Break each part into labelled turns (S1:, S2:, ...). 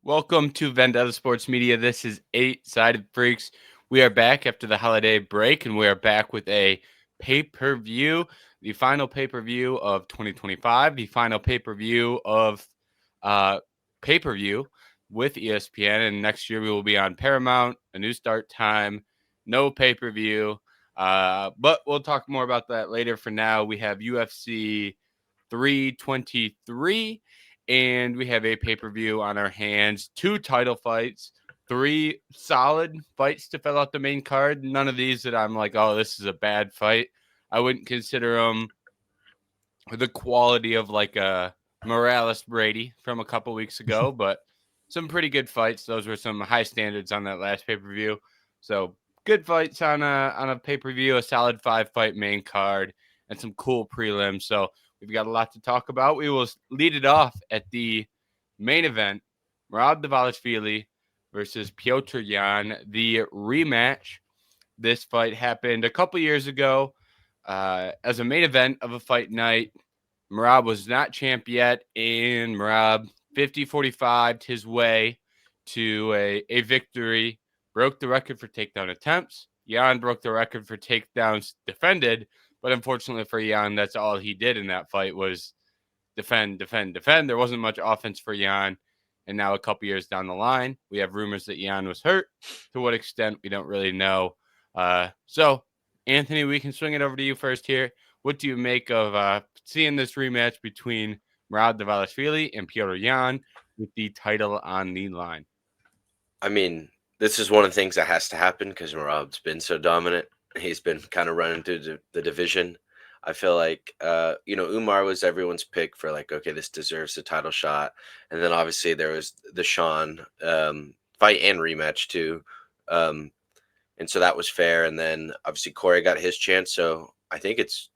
S1: Welcome to Vendetta Sports Media. This is Eight Sided Freaks. We are back after the holiday break, and we are back with a pay-per-view, the final pay-per-view of 2025, the final pay-per-view of pay-per-view with ESPN. And next year we will be on Paramount, a new start time, no pay-per-view. But we'll talk more about that later. For now, we have UFC 323. And we have a pay-per-view on our hands, 2 title fights, 3 solid fights to fill out the main card. None of these that I'm like, oh, this is a bad fight. I wouldn't consider them the quality of like a Morales Brady from a couple weeks ago, but some pretty good fights. Those were some high standards on that last pay-per-view. So good fights on a pay-per-view, a solid 5-fight main card, and some cool prelims. So we've got a lot to talk about. We will lead it off at the main event, Merab Dvalishvili versus Petr Yan, the rematch. This fight happened a couple years ago as a main event of a fight night. Merab was not champ yet, and Merab 50-45'd his way to a victory, broke the record for takedown attempts. Yan broke the record for takedowns defended, but unfortunately for Yan, that's all he did in that fight was defend. There wasn't much offense for Yan. And now a couple years down the line, we have rumors that Yan was hurt. To what extent, we don't really know. So, Anthony, we can swing it over to you first here. What do you make of seeing this rematch between Merab Dvalishvili and Petr Yan with the title on the line?
S2: I mean, this is one of the things that has to happen because Merab's been so dominant. He's been kind of running through the division. I feel like, Umar was everyone's pick for like, okay, this deserves a title shot. And then obviously there was the Sean fight and rematch too. And so that was fair. And then obviously Corey got his chance. So I think it's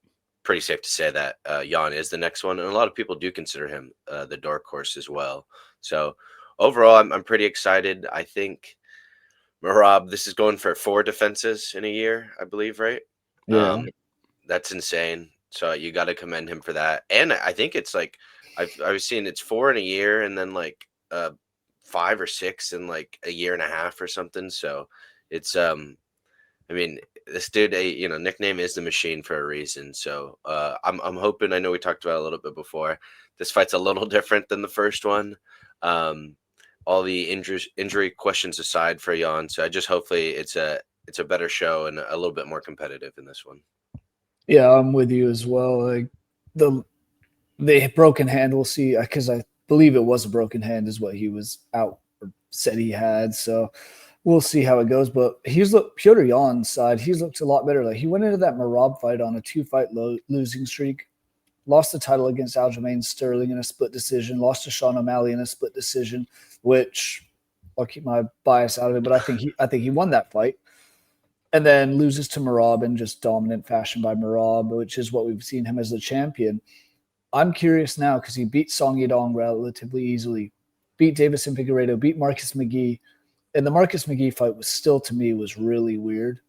S2: pretty safe to say that Yan is the next one. And a lot of people do consider him the dark horse as well. So overall, I'm pretty excited. I think Merab, this is going for 4 defenses in a year, I believe, right?
S3: Yeah.
S2: That's insane. So you got to commend him for that. And I think it's like I was seeing it's 4 in a year, and then like 5 or 6 in like a year and a half or something. So it's I mean, this dude, nickname is the Machine for a reason. So I'm hoping. I know we talked about it a little bit before. This fight's a little different than the first one. All the injury questions aside for Yan. So I just hopefully it's a better show and a little bit more competitive in this one.
S3: Yeah, I'm with you as well. Like the broken hand, we'll see, because I believe it was a broken hand is what he was out or said he had. So we'll see how it goes. But Petr Yan's side, he's looked a lot better. Like he went into that Merab fight on a 2-fight losing streak, lost the title against Aljamain Sterling in a split decision, lost to Sean O'Malley in a split decision, which I'll keep my bias out of it, but I think he won that fight. And then loses to Merab in just dominant fashion by Merab, which is what we've seen him as the champion. I'm curious now because he beat Song Yadong relatively easily, beat Davison Figueiredo, beat Marcus McGee. And the Marcus McGee fight was still, to me, was really weird.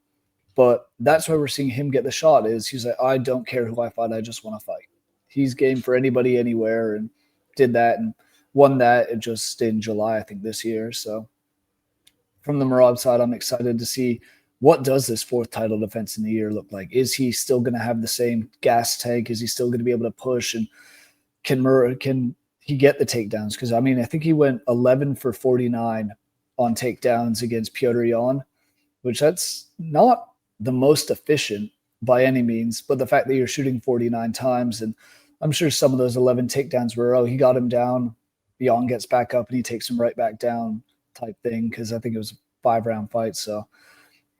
S3: But that's why we're seeing him get the shot is he's like, I don't care who I fight. I just want to fight. He's game for anybody, anywhere, and did that and won that just in July, I think, this year. So from the Merab side, I'm excited to see what does this 4th title defense in the year look like? Is he still going to have the same gas tank? Is he still going to be able to push? And can he get the takedowns? Because, I mean, I think he went 11 for 49 on takedowns against Petr Yan, which that's not the most efficient by any means, but the fact that you're shooting 49 times, and I'm sure some of those 11 takedowns were, he got him down, Yan gets back up, and he takes him right back down type thing, because I think it was a 5-round fight. So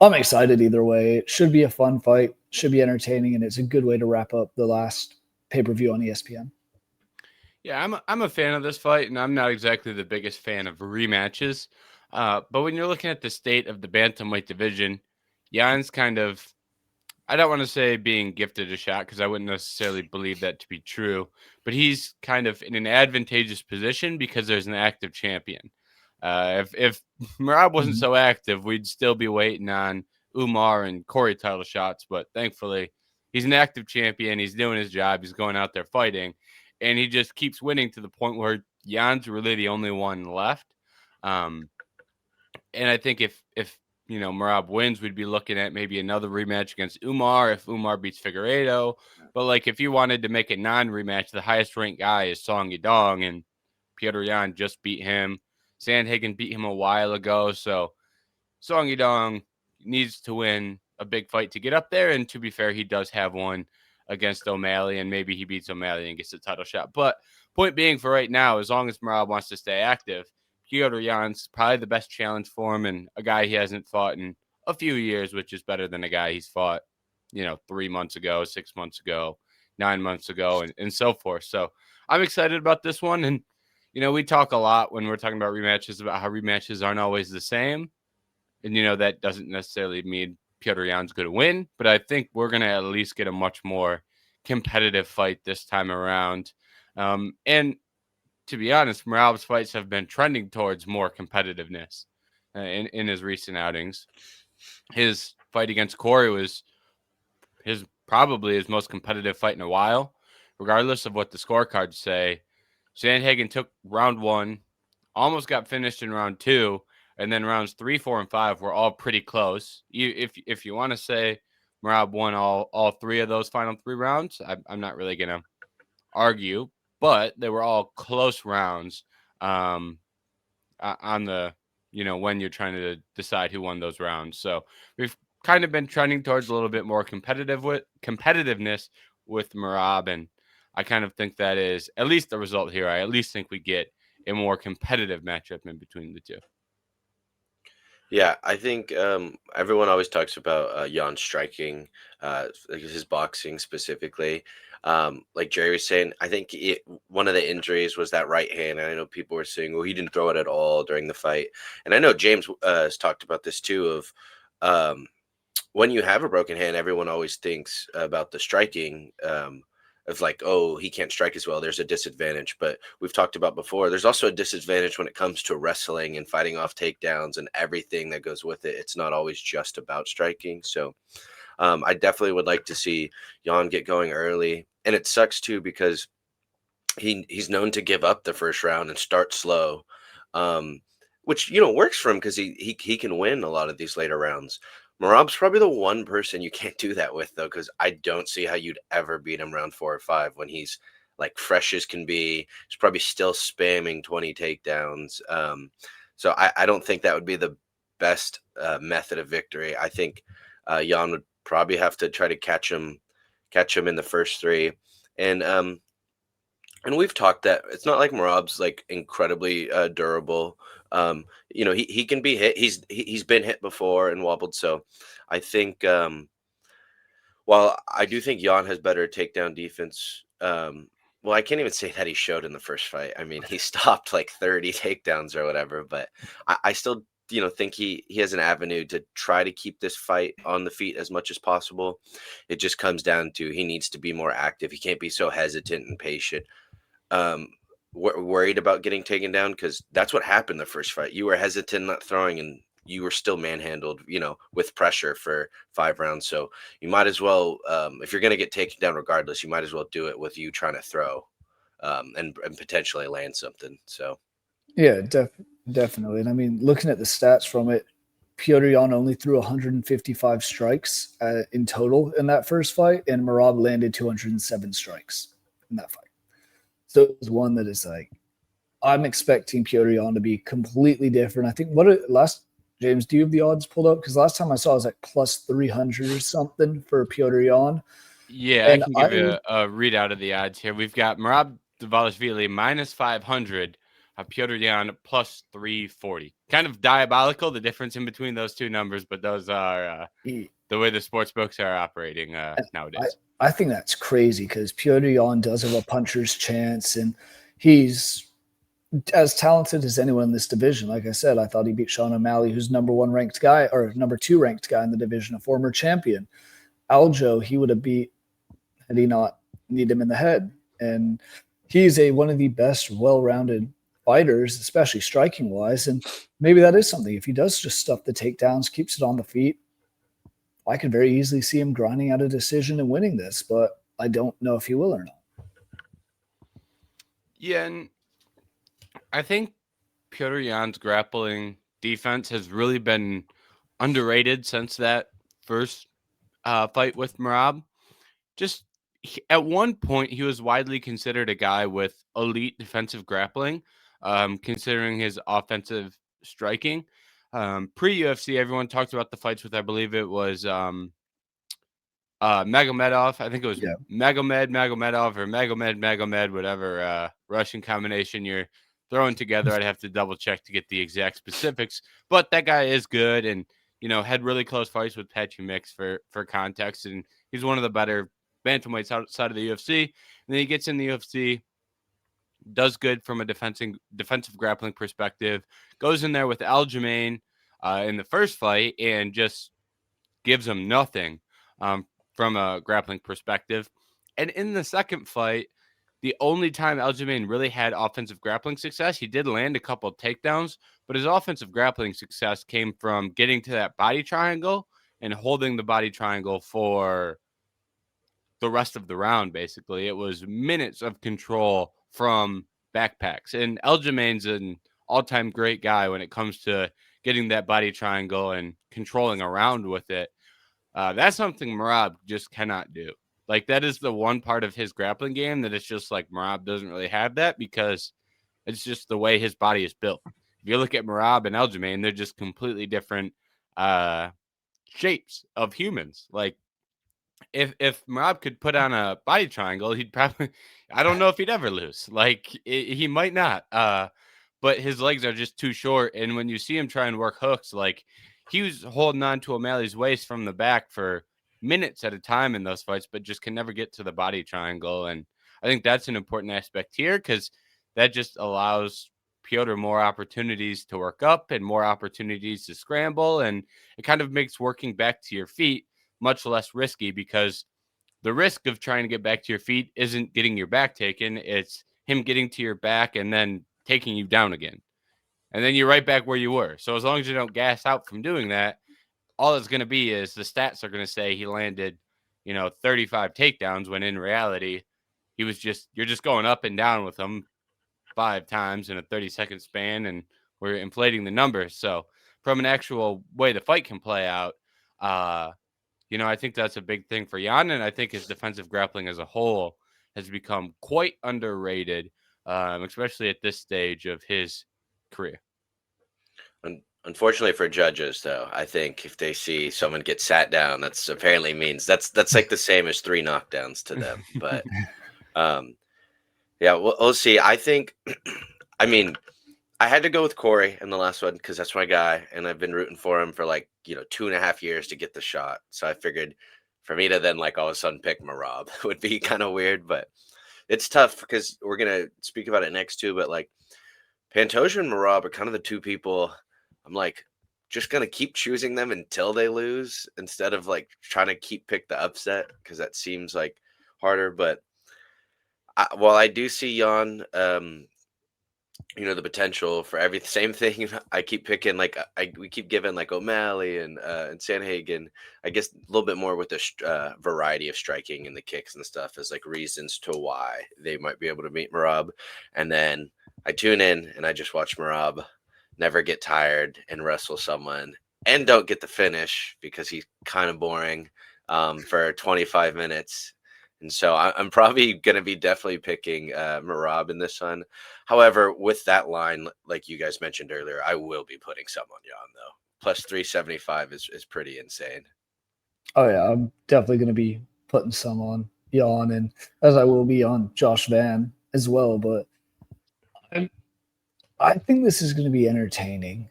S3: I'm excited either way. It should be a fun fight, should be entertaining, and it's a good way to wrap up the last pay-per-view on ESPN.
S1: Yeah, I'm a fan of this fight, and I'm not exactly the biggest fan of rematches. But when you're looking at the state of the bantamweight division, Jan's kind of, I don't want to say being gifted a shot because I wouldn't necessarily believe that to be true, but he's kind of in an advantageous position because there's an active champion. If Merab wasn't so active, we'd still be waiting on Umar and Corey title shots. But thankfully, he's an active champion. He's doing his job. He's going out there fighting, and he just keeps winning to the point where Jan's really the only one left. And I think if Merab wins, we'd be looking at maybe another rematch against Umar if Umar beats Figueiredo. But like if you wanted to make a non-rematch, the highest ranked guy is Song Yadong, and Petr Yan just beat him. Sandhagen beat him a while ago, so Song Yadong needs to win a big fight to get up there. And to be fair, he does have one against O'Malley, and maybe he beats O'Malley and gets a title shot. But point being, for right now, as long as Merab wants to stay active, Petr Yan's probably the best challenge for him, and a guy he hasn't fought in a few years, which is better than a guy he's fought, 3 months ago, 6 months ago, 9 months ago, and so forth. So I'm excited about this one. And, we talk a lot when we're talking about rematches about how rematches aren't always the same. And, that doesn't necessarily mean Petr Yan's going to win, but I think we're going to at least get a much more competitive fight this time around. And to be honest, Merab's fights have been trending towards more competitiveness in his recent outings. His fight against Corey was probably his most competitive fight in a while, regardless of what the scorecards say. Sandhagen took round 1, almost got finished in round 2, and then rounds 3, 4, and 5 were all pretty close. If you want to say Merab won all 3 of those final 3 rounds, I'm not really going to argue, but they were all close rounds on the, when you're trying to decide who won those rounds. So we've kind of been trending towards a little bit more competitiveness with Merab, and I kind of think that is at least the result here. I at least think we get a more competitive matchup in between the two.
S2: Yeah, I think everyone always talks about Jan striking, his boxing specifically. Like Jerry was saying, I think one of the injuries was that right hand. And I know people were saying, well, he didn't throw it at all during the fight. And I know James has talked about this too, of when you have a broken hand, everyone always thinks about the striking of like, oh, he can't strike as well. There's a disadvantage. But we've talked about before, there's also a disadvantage when it comes to wrestling and fighting off takedowns and everything that goes with it. It's not always just about striking. So I definitely would like to see Jan get going early. And it sucks too, because he's known to give up the first round and start slow, which, works for him because he can win a lot of these later rounds. Merab's probably the one person you can't do that with, though, because I don't see how you'd ever beat him round 4 or 5 when he's like fresh as can be. He's probably still spamming 20 takedowns. So I don't think that would be the best method of victory. I think Jan would probably have to try to catch him in the first 3. And we've talked that it's not like Merab's like incredibly durable. He can be hit. He's been hit before and wobbled. So I think while I do think Jan has better takedown defense, well, I can't even say that he showed in the first fight. I mean, he stopped like 30 takedowns or whatever, but I still think he has an avenue to try to keep this fight on the feet as much as possible. It just comes down to he needs to be more active. He can't be so hesitant and patient. Worried about getting taken down, because that's what happened the first fight. You were hesitant, not throwing, and you were still manhandled, with pressure for 5 rounds. So you might as well, if you're going to get taken down regardless, you might as well do it with you trying to throw and potentially land something. So
S3: yeah, definitely. And I mean, looking at the stats from it, Petr Yan only threw 155 strikes in total in that first fight, and Merab landed 207 strikes in that fight. So it was one that is like, I'm expecting Petr Yan to be completely different. I think James, do you have the odds pulled up? Because last time I saw it was like plus 300 or something for Petr Yan.
S1: Yeah, and I can give you a readout of the odds here. We've got Merab Dvalishvili minus 500, Petr Yan plus 340. Kind of diabolical, the difference in between those two numbers, but those are the way the sports books are operating nowadays.
S3: I think that's crazy because Petr Yan does have a puncher's chance, and he's as talented as anyone in this division. Like I said, I thought he beat Sean O'Malley, who's number 1 ranked guy or number 2 ranked guy in the division, a former champion. Aljo, he would have beat had he not need him in the head. And he's one of the best well-rounded fighters, especially striking wise. And maybe that is something. If he does just stuff the takedowns, keeps it on the feet, I could very easily see him grinding out a decision and winning this, but I don't know if he will or not.
S1: Yeah, and I think Petr Yan's grappling defense has really been underrated since that first fight with Merab. Just at one point, he was widely considered a guy with elite defensive grappling, considering his offensive striking. Pre UFC, everyone talked about the fights with, I believe it was Magomedov. I think it was Magomedov or Magomed, whatever Russian combination you're throwing together. I'd have to double check to get the exact specifics, but that guy is good and, had really close fights with Petr Mix for context. And he's one of the better bantamweights outside of the UFC. And then he gets in the UFC, does good from a defensive grappling perspective, goes in there with Aljamain in the first fight and just gives him nothing from a grappling perspective. And in the second fight, the only time Aljamain really had offensive grappling success, he did land a couple of takedowns, but his offensive grappling success came from getting to that body triangle and holding the body triangle for the rest of the round, basically. It was minutes of control from backpacks. And Aljamain's an all-time great guy when it comes to getting that body triangle and controlling around with it. That's something Merab just cannot do. Like, that is the one part of his grappling game that it's just like Merab doesn't really have that because it's just the way his body is built. If you look at Merab and Aljamain, they're just completely different shapes of humans. Like, if Merab could put on a body triangle, he'd probably, I don't know if he'd ever lose. Like, he might not. But his legs are just too short. And when you see him try and work hooks, like, he was holding on to O'Malley's waist from the back for minutes at a time in those fights, but just can never get to the body triangle. And I think that's an important aspect here because that just allows Petr more opportunities to work up and more opportunities to scramble. And it kind of makes working back to your feet much less risky because the risk of trying to get back to your feet isn't getting your back taken. It's him getting to your back and then taking you down again. And then you're right back where you were. So as long as you don't gas out from doing that, all it's going to be is the stats are going to say he landed, 35 takedowns when in reality, you're just going up and down with him 5 times in a 30-second span, and we're inflating the numbers. So from an actual way the fight can play out, I think that's a big thing for Yan, and I think his defensive grappling as a whole has become quite underrated, especially at this stage of his career.
S2: Unfortunately for judges, though, I think if they see someone get sat down, that's apparently means that's like the same as 3 knockdowns to them. But yeah, we'll see. I think, I mean, I had to go with Corey in the last one because that's my guy, and I've been rooting for him for 2.5 years to get the shot. So I figured for me to then all of a sudden pick Merab would be kind of weird, but it's tough because we're gonna speak about it next too. But Pantoja and Merab are kind of the two people I'm just gonna keep choosing them until they lose instead of trying to pick the upset because that seems harder. But while I do see Jan, the potential for same thing. I keep picking we keep giving O'Malley and Sanhagen, I guess a little bit more with the variety of striking and the kicks and stuff as reasons to why they might be able to meet Merab. And then I tune in and I just watch Merab never get tired and wrestle someone and don't get the finish because he's kind of boring for 25 minutes. And so I'm probably going to be definitely picking Merab in this one. However, with that line, like you guys mentioned earlier, I will be putting some on Jan, though. Plus 375 is pretty insane.
S3: Oh, yeah. I'm definitely going to be putting some on Jan, and as I will be on Josh Van as well. But I think this is going to be entertaining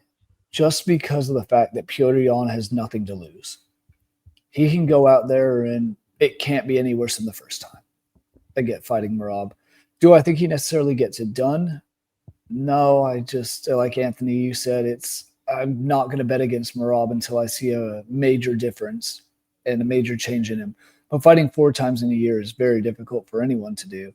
S3: just because of the fact that Petr Yan has nothing to lose. He can go out there and it can't be any worse than the first time again fighting Merab. Do I think he necessarily gets it done? No, I just, like Anthony, you said, I'm not going to bet against Merab until I see a major difference and a major change in him. But fighting 4 times in a year is very difficult for anyone to do.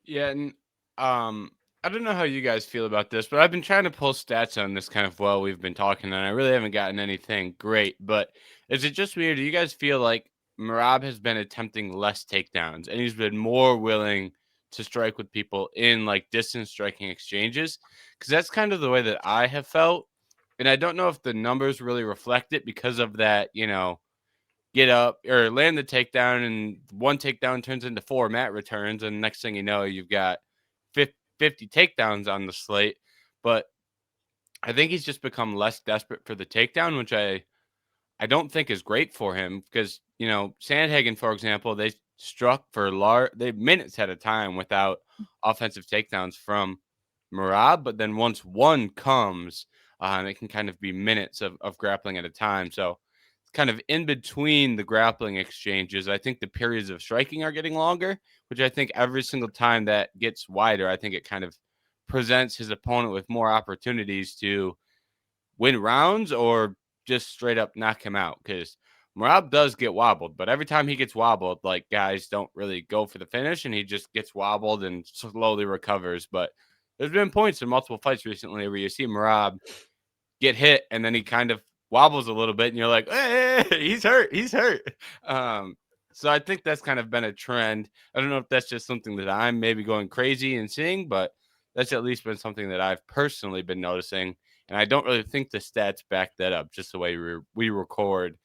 S1: Yeah, and I don't know how you guys feel about this, but I've been trying to pull stats on this kind of while we've been talking, and I really haven't gotten anything great. But is it just weird? Do you guys feel like Merab has been attempting less takedowns, and he's been more willing to strike with people in like distance striking exchanges, because that's kind of the way that I have felt. And I don't know if the numbers really reflect it because of that, get up or land the takedown, and one takedown turns into 4 mat returns. And next thing you know, you've got 50 takedowns on the slate. But I think he's just become less desperate for the takedown, which I don't think is great for him because, Sandhagen, for example, they struck for minutes at a time without offensive takedowns from Merab. But then once one comes, it can kind of be minutes of grappling at a time. So it's kind of in between the grappling exchanges. I think the periods of striking are getting longer, which I think every single time that gets wider, I think it kind of presents his opponent with more opportunities to win rounds or just straight up knock him out, because Merab does get wobbled, but every time he gets wobbled, like, guys don't really go for the finish, and he just gets wobbled and slowly recovers. But there's been points in multiple fights recently where you see Merab get hit and then he kind of wobbles a little bit and you're like, hey, he's hurt. So I think that's kind of been a trend. I don't know if that's just something that I'm maybe going crazy and seeing, but that's at least been something that I've personally been noticing. And I don't really think the stats back that up, just the way we record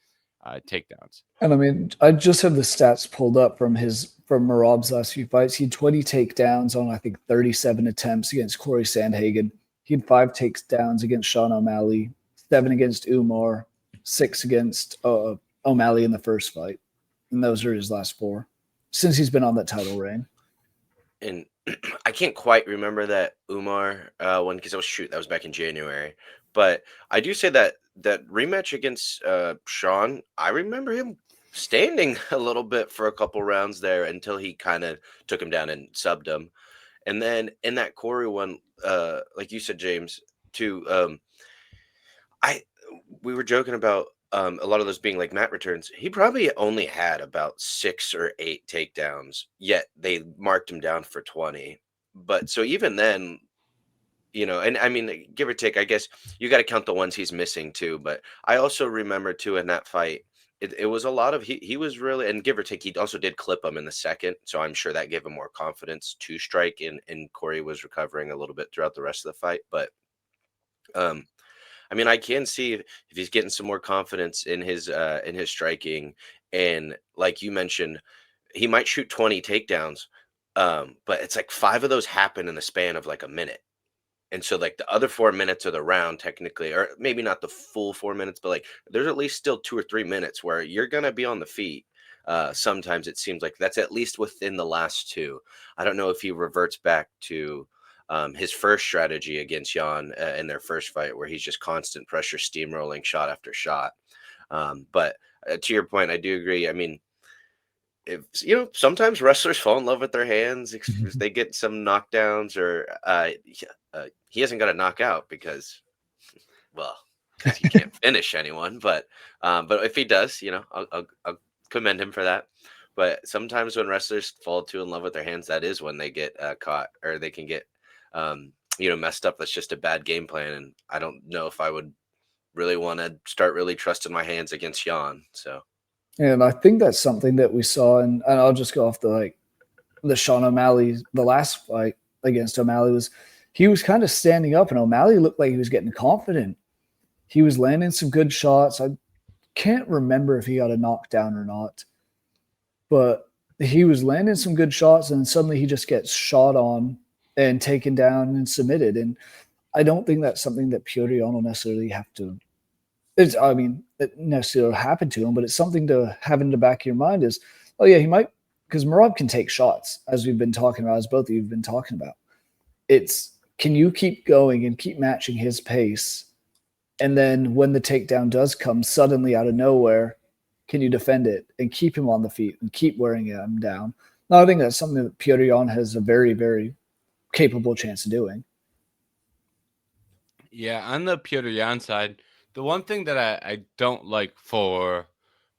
S1: takedowns.
S3: And I mean, I just have the stats pulled up from Merab's last few fights. He had 20 takedowns on, I think, 37 attempts against Corey Sandhagen. He had 5 takedowns against Sean O'Malley, 7 against Umar, 6 against O'Malley in the first fight. And those are his last 4 since he's been on that title reign.
S2: And I can't quite remember that Umar one because that was back in January. But I do say that rematch against Sean, I remember him standing a little bit for a couple rounds there until he kind of took him down and subbed him. And then in that Corey one, like you said, James, too, we were joking about a lot of those being like mat returns. He probably only had about 6 or 8 takedowns, yet they marked him down for 20. But so even then, and I mean, give or take, I guess you got to count the ones he's missing too. But I also remember too in that fight, it was a lot of he was really, and give or take, he also did clip him in the second. So I'm sure that gave him more confidence to strike. And Corey was recovering a little bit throughout the rest of the fight. But I mean, I can see if he's getting some more confidence in his striking, and like you mentioned, he might shoot 20 takedowns, but it's like 5 of those happen in the span of like a minute, and so like the other 4 minutes of the round, technically, or maybe not the full 4 minutes, but like there's at least still 2 or 3 minutes where you're gonna be on the feet. Sometimes it seems like that's at least within the last 2. I don't know if he reverts back to his first strategy against Jan in their first fight, where he's just constant pressure, steamrolling shot after shot. But to your point, I do agree. I mean, if sometimes wrestlers fall in love with their hands. They get some knockdowns, or he hasn't got a knockout because he can't finish anyone. But if he does, I'll commend him for that. But sometimes when wrestlers fall too in love with their hands, that is when they get caught, or they can get messed up. That's just a bad game plan, and I don't know if I would really want to start really trusting my hands against Jan. So,
S3: and I think that's something that we saw, and I'll just go off the Sean O'Malley, the last fight against O'Malley he was kind of standing up, and O'Malley looked like he was getting confident. He was landing some good shots. I can't remember if he got a knockdown or not, but he was landing some good shots, and suddenly he just gets shot on and taken down and submitted. And I don't think that's something that Petr will necessarily have to. It necessarily happened to him, but it's something to have in the back of your mind is, oh yeah, he might, because Merab can take shots, as we've been talking about, as both of you have been talking about. It's, can you keep going and keep matching his pace? And then when the takedown does come suddenly out of nowhere, can you defend it and keep him on the feet and keep wearing him down? Now, I think that's something that Petr has a very, very capable chance of doing.
S1: Yeah, on the Petr side, the one thing that I don't like for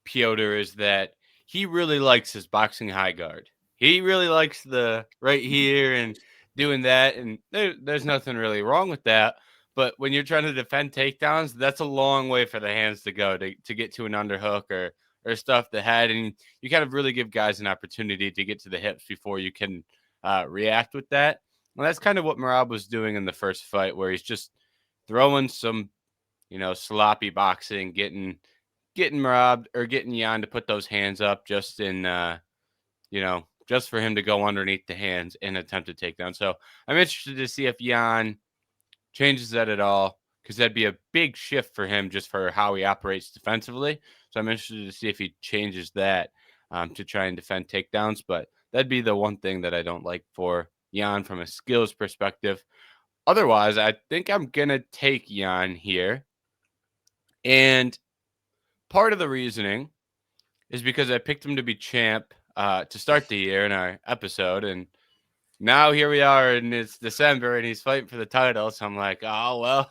S1: Petr is that he really likes his boxing high guard. He really likes the right here and doing that, and there's nothing really wrong with that. But when you're trying to defend takedowns, that's a long way for the hands to go to get to an underhook or stuff the head, and you kind of really give guys an opportunity to get to the hips before you can react with that. And that's kind of what Merab was doing in the first fight, where he's just throwing some, sloppy boxing, getting Merab or getting Jan to put those hands up just in, just for him to go underneath the hands and attempt to take down. So I'm interested to see if Jan changes that at all, because that'd be a big shift for him just for how he operates defensively. So I'm interested to see if he changes that to try and defend takedowns. But that'd be the one thing that I don't like for Jan from a skills perspective. Otherwise, I think I'm going to take Jan here. And part of the reasoning is because I picked him to be champ to start the year in our episode. And now here we are, and it's December, and he's fighting for the title. So I'm like, oh, well,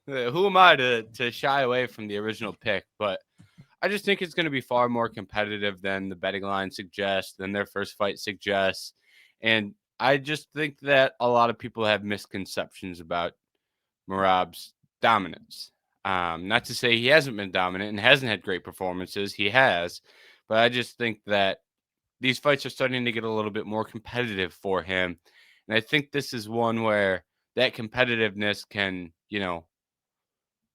S1: who am I to shy away from the original pick? But I just think it's going to be far more competitive than the betting line suggests, than their first fight suggests. And I just think that a lot of people have misconceptions about Merab's dominance. Not to say he hasn't been dominant and hasn't had great performances. He has. But I just think that these fights are starting to get a little bit more competitive for him. And I think this is one where that competitiveness can,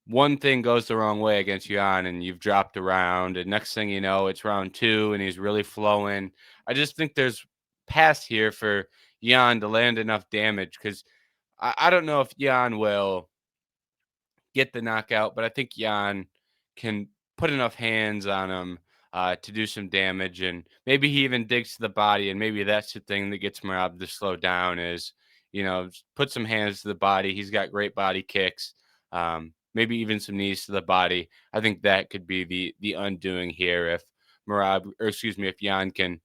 S1: one thing goes the wrong way against Jan and you've dropped a round, and next thing you know, it's round 2 and he's really flowing. I just think there's pass here for Jan to land enough damage, because I don't know if Jan will get the knockout, but I think Jan can put enough hands on him to do some damage, and maybe he even digs to the body, and maybe that's the thing that gets Merab to slow down is, put some hands to the body. He's got great body kicks, maybe even some knees to the body. I think that could be the undoing here if if Jan can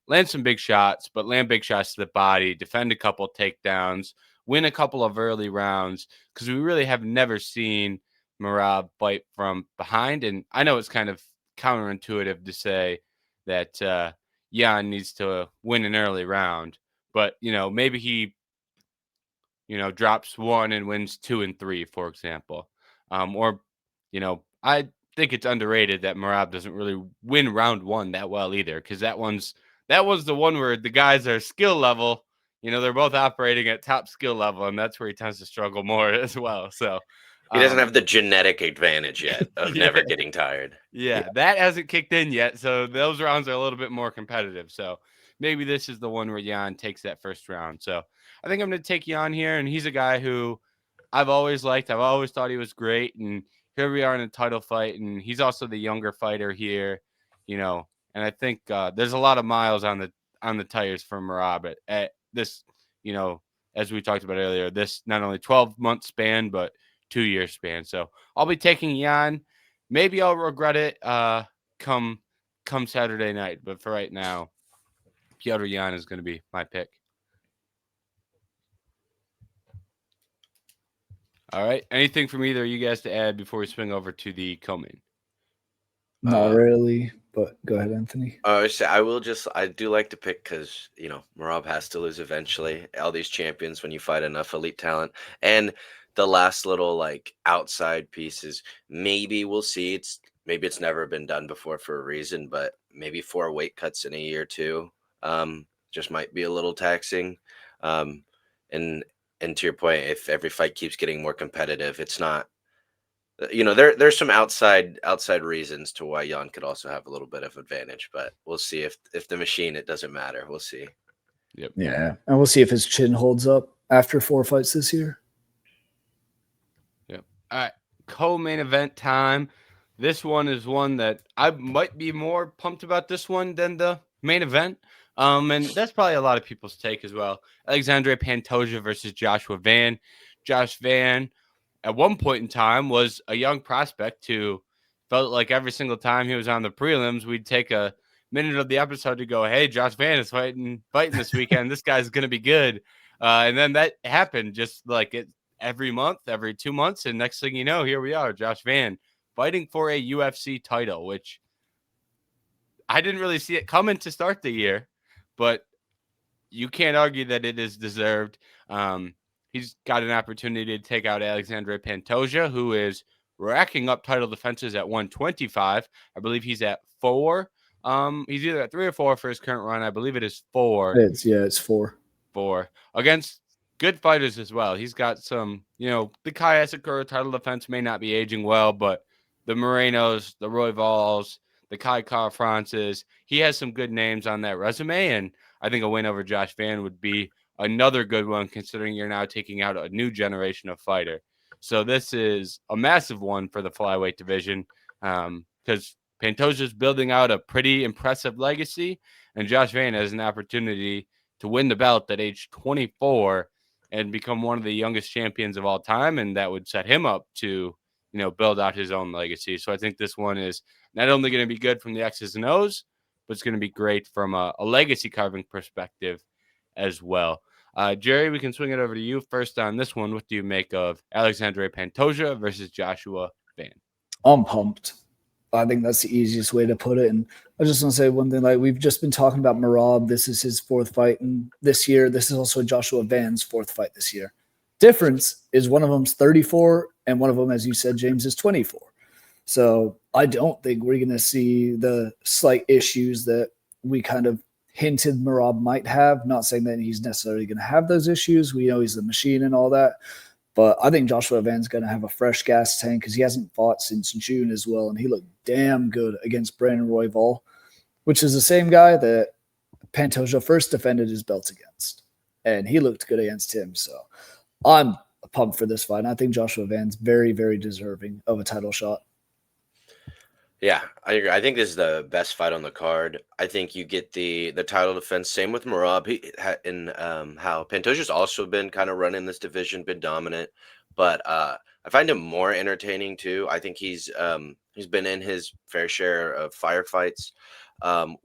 S1: land some big shots, but land big shots to the body, defend a couple takedowns, win a couple of early rounds, because we really have never seen Merab fight from behind. And I know it's kind of counterintuitive to say that Jan needs to win an early round, but maybe he drops 1 and wins 2 and 3, for example. Or I think it's underrated that Merab doesn't really win round 1 that well either, because that was the one where the guys are skill level, they're both operating at top skill level, and that's where he tends to struggle more as well. So
S2: he doesn't have the genetic advantage yet of never getting tired.
S1: Yeah, that hasn't kicked in yet. So those rounds are a little bit more competitive. So maybe this is the one where Jan takes that first round. So I think I'm going to take Jan here. And he's a guy who I've always liked. I've always thought he was great. And here we are in a title fight. And he's also the younger fighter here, and I think there's a lot of miles on the tires for Merab at this, as we talked about earlier, this not only 12-month span, but 2-year span. So I'll be taking Jan. Maybe I'll regret it come Saturday night, but for right now, Petr Yan is going to be my pick. All right. Anything from either of you guys to add before we swing over to the co-main?
S3: Not really, but go ahead, Anthony.
S2: I do like to pick because, Merab has to lose eventually. All these champions, when you fight enough elite talent. And the last little outside pieces, maybe we'll see. Maybe it's never been done before for a reason, but maybe 4 weight cuts in a year too. Just might be a little taxing. And to your point, if every fight keeps getting more competitive, it's not. There's some outside reasons to why Jan could also have a little bit of advantage, but we'll see if the machine, it doesn't matter. We'll see.
S1: Yep.
S3: Yeah, and we'll see if his chin holds up after 4 fights this year.
S1: Yep. All right, co-main event time. This one is one that I might be more pumped about this one than the main event. And that's probably a lot of people's take as well. Alexandre Pantoja versus Joshua Van. Josh Van, at one point in time, was a young prospect who felt like every single time he was on the prelims, we'd take a minute of the episode to go, hey, Josh Van is fighting this weekend. This guy's going to be good. And then that happened just like it every month, every 2 months. And next thing you know, here we are, Josh Van fighting for a UFC title, which I didn't really see it coming to start the year, but you can't argue that it is deserved. He's got an opportunity to take out Alexandre Pantoja, who is racking up title defenses at 125. I believe he's at 4 He's either at 3 or 4 for his current run. I believe it is 4.
S3: It's 4.
S1: 4 against good fighters as well. He's got some, the Kai Asakura title defense may not be aging well, but the Morenos, the Roy Valls, the Kai Kara-Francis, he has some good names on that resume, and I think a win over Josh Van would be another good one, considering you're now taking out a new generation of fighter. So this is a massive one for the flyweight division, because Pantoja's building out a pretty impressive legacy, and Josh Van has an opportunity to win the belt at age 24 and become one of the youngest champions of all time, and that would set him up to, build out his own legacy. So I think this one is not only going to be good from the X's and O's, but it's going to be great from a legacy carving perspective as well. Jerry, we can swing it over to you first on this one. What do you make of Alexandre Pantoja versus Joshua Van?
S3: I'm pumped. I think that's the easiest way to put it. And I just want to say one thing, like we've just been talking about Merab. This is his 4th fight this year. This is also Joshua Van's 4th fight this year. Difference is one of them's 34 and one of them, as you said, James, is 24. So I don't think we're going to see the slight issues that we kind of hinted Merab might have. Not saying that he's necessarily going to have those issues. We know he's a machine and all that. But I think Joshua Van's going to have a fresh gas tank because he hasn't fought since June as well. And he looked damn good against Brandon Royval, which is the same guy that Pantoja first defended his belt against. And he looked good against him. So I'm pumped for this fight. And I think Joshua Van's very, very deserving of a title shot.
S2: Yeah, I agree. I think this is the best fight on the card. I think you get the title defense. Same with Merab. How Pantoja's also been kind of running this division, been dominant, but I find him more entertaining too. I think he's been in his fair share of firefights,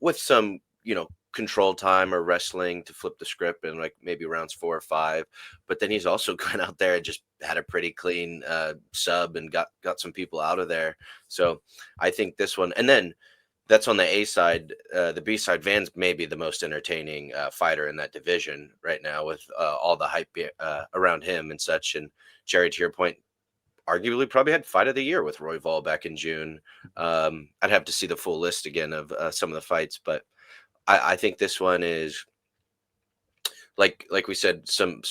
S2: with some control time or wrestling to flip the script in like maybe rounds 4 or 5. But then he's also gone out there and just had a pretty clean sub and got some people out of there. So I think this one, and then that's on the A side. The B side, Van's maybe the most entertaining fighter in that division right now, with all the hype around him and such. And Jerry, to your point, arguably probably had fight of the year with Royval back in June. I'd have to see the full list again of some of the fights, but I think this one is like we said, some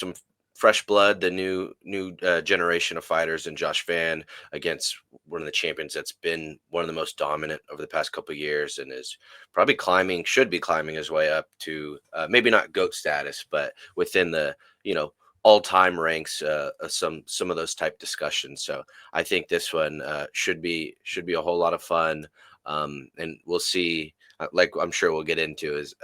S2: fresh blood, the new generation of fighters, and Josh Van against one of the champions that's been one of the most dominant over the past couple of years and is probably should be climbing his way up to maybe not GOAT status, but within the all-time ranks, some of those type discussions. So I think this one should be a whole lot of fun, and we'll see. Like I'm sure we'll get into is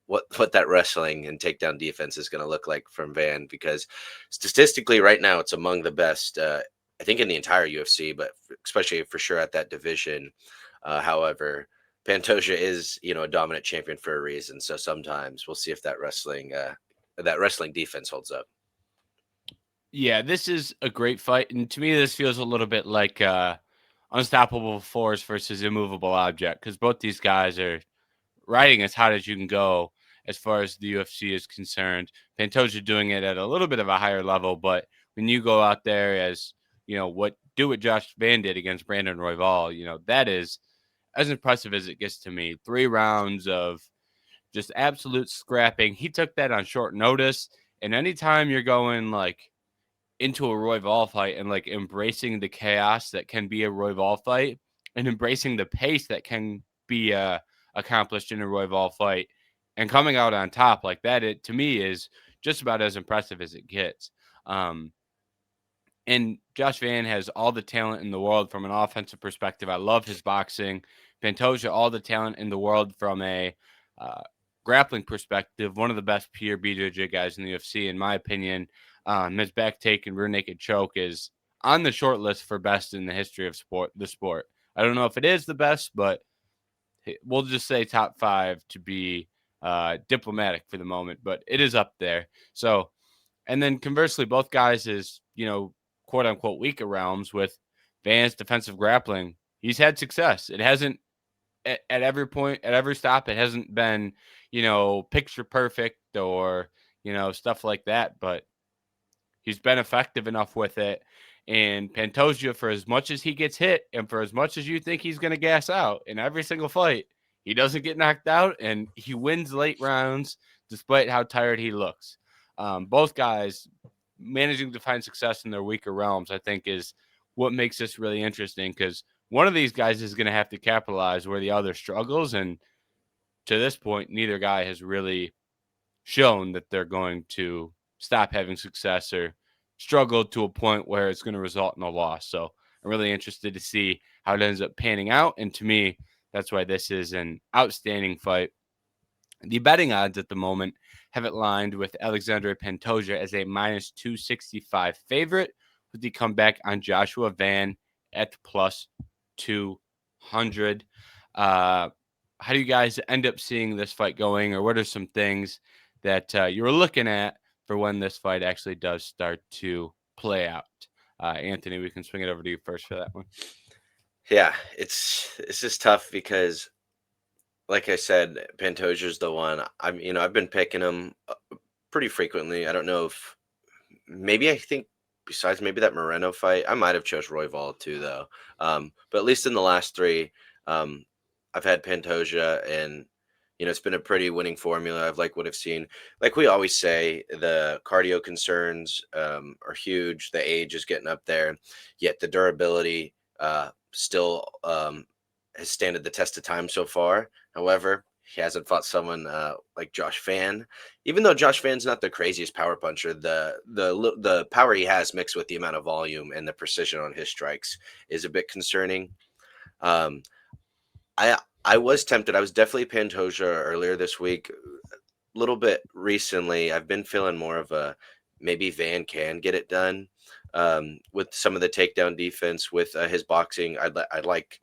S2: what that wrestling and takedown defense is going to look like from Van, because statistically right now it's among the best, I think, in the entire UFC, but especially for sure at that division. However, Pantoja is a dominant champion for a reason. So sometimes we'll see if that wrestling defense holds up.
S1: Yeah, this is a great fight, and to me this feels a little bit like Unstoppable Force versus Immovable Object, because both these guys are riding as hot as you can go as far as the UFC is concerned. Pantoja doing it at a little bit of a higher level, but when you go out there as, what Josh Van did against Brandon Royval, that is as impressive as it gets to me. 3 rounds of just absolute scrapping. He took that on short notice, and anytime you're going into a Royval fight and embracing the chaos that can be a Royval fight and embracing the pace that can be accomplished in a Royval fight and coming out on top like that, it to me is just about as impressive as it gets. And Josh Van has all the talent in the world from an offensive perspective. I love his boxing. Pantoja, all the talent in the world from a grappling perspective. One of the best pure BJJ guys in the UFC, in my opinion. His back take and rear naked choke is on the short list for best in the history of the sport. I don't know if it is the best, but we'll just say top 5 to be diplomatic for the moment, but it is up there. So, and then conversely, both guys is, quote unquote weaker realms with Van's defensive grappling. He's had success. It hasn't at every point, at every stop, it hasn't been, picture perfect or, stuff like that, but he's been effective enough with it. And Pantoja, for as much as he gets hit and for as much as you think he's going to gas out in every single fight, he doesn't get knocked out, and he wins late rounds despite how tired he looks. Both guys managing to find success in their weaker realms, I think, is what makes this really interesting, because one of these guys is going to have to capitalize where the other struggles. And to this point, neither guy has really shown that they're going to stop having success or struggle to a point where it's going to result in a loss. So I'm really interested to see how it ends up panning out. And to me, that's why this is an outstanding fight. The betting odds at the moment have it lined with Alexandre Pantoja as a minus 265 favorite, with the comeback on Joshua Van at plus 200. How do you guys end up seeing this fight going, or what are some things that you were looking at for when this fight actually does start to play out? Anthony, we can swing it over to you first for that one.
S2: Yeah, it's just tough because, like I said, Pantoja's the one. I've been picking him pretty frequently. I don't know if I think besides maybe that Moreno fight, I might have chose Royval too, though. But at least in the last three, I've had Pantoja, and it's been a pretty winning formula. I've liked what I've seen. Like we always say, the cardio concerns are huge. The age is getting up there, yet the durability still has standed the test of time so far. However, he hasn't fought someone like Josh Van. Even though Josh Van's not the craziest power puncher, the power he has mixed with the amount of volume and the precision on his strikes is a bit concerning. I was tempted. I was definitely Pantoja earlier this week. A little bit recently, I've been feeling more of a maybe Van can get it done with some of the takedown defense, with his boxing. I'd like.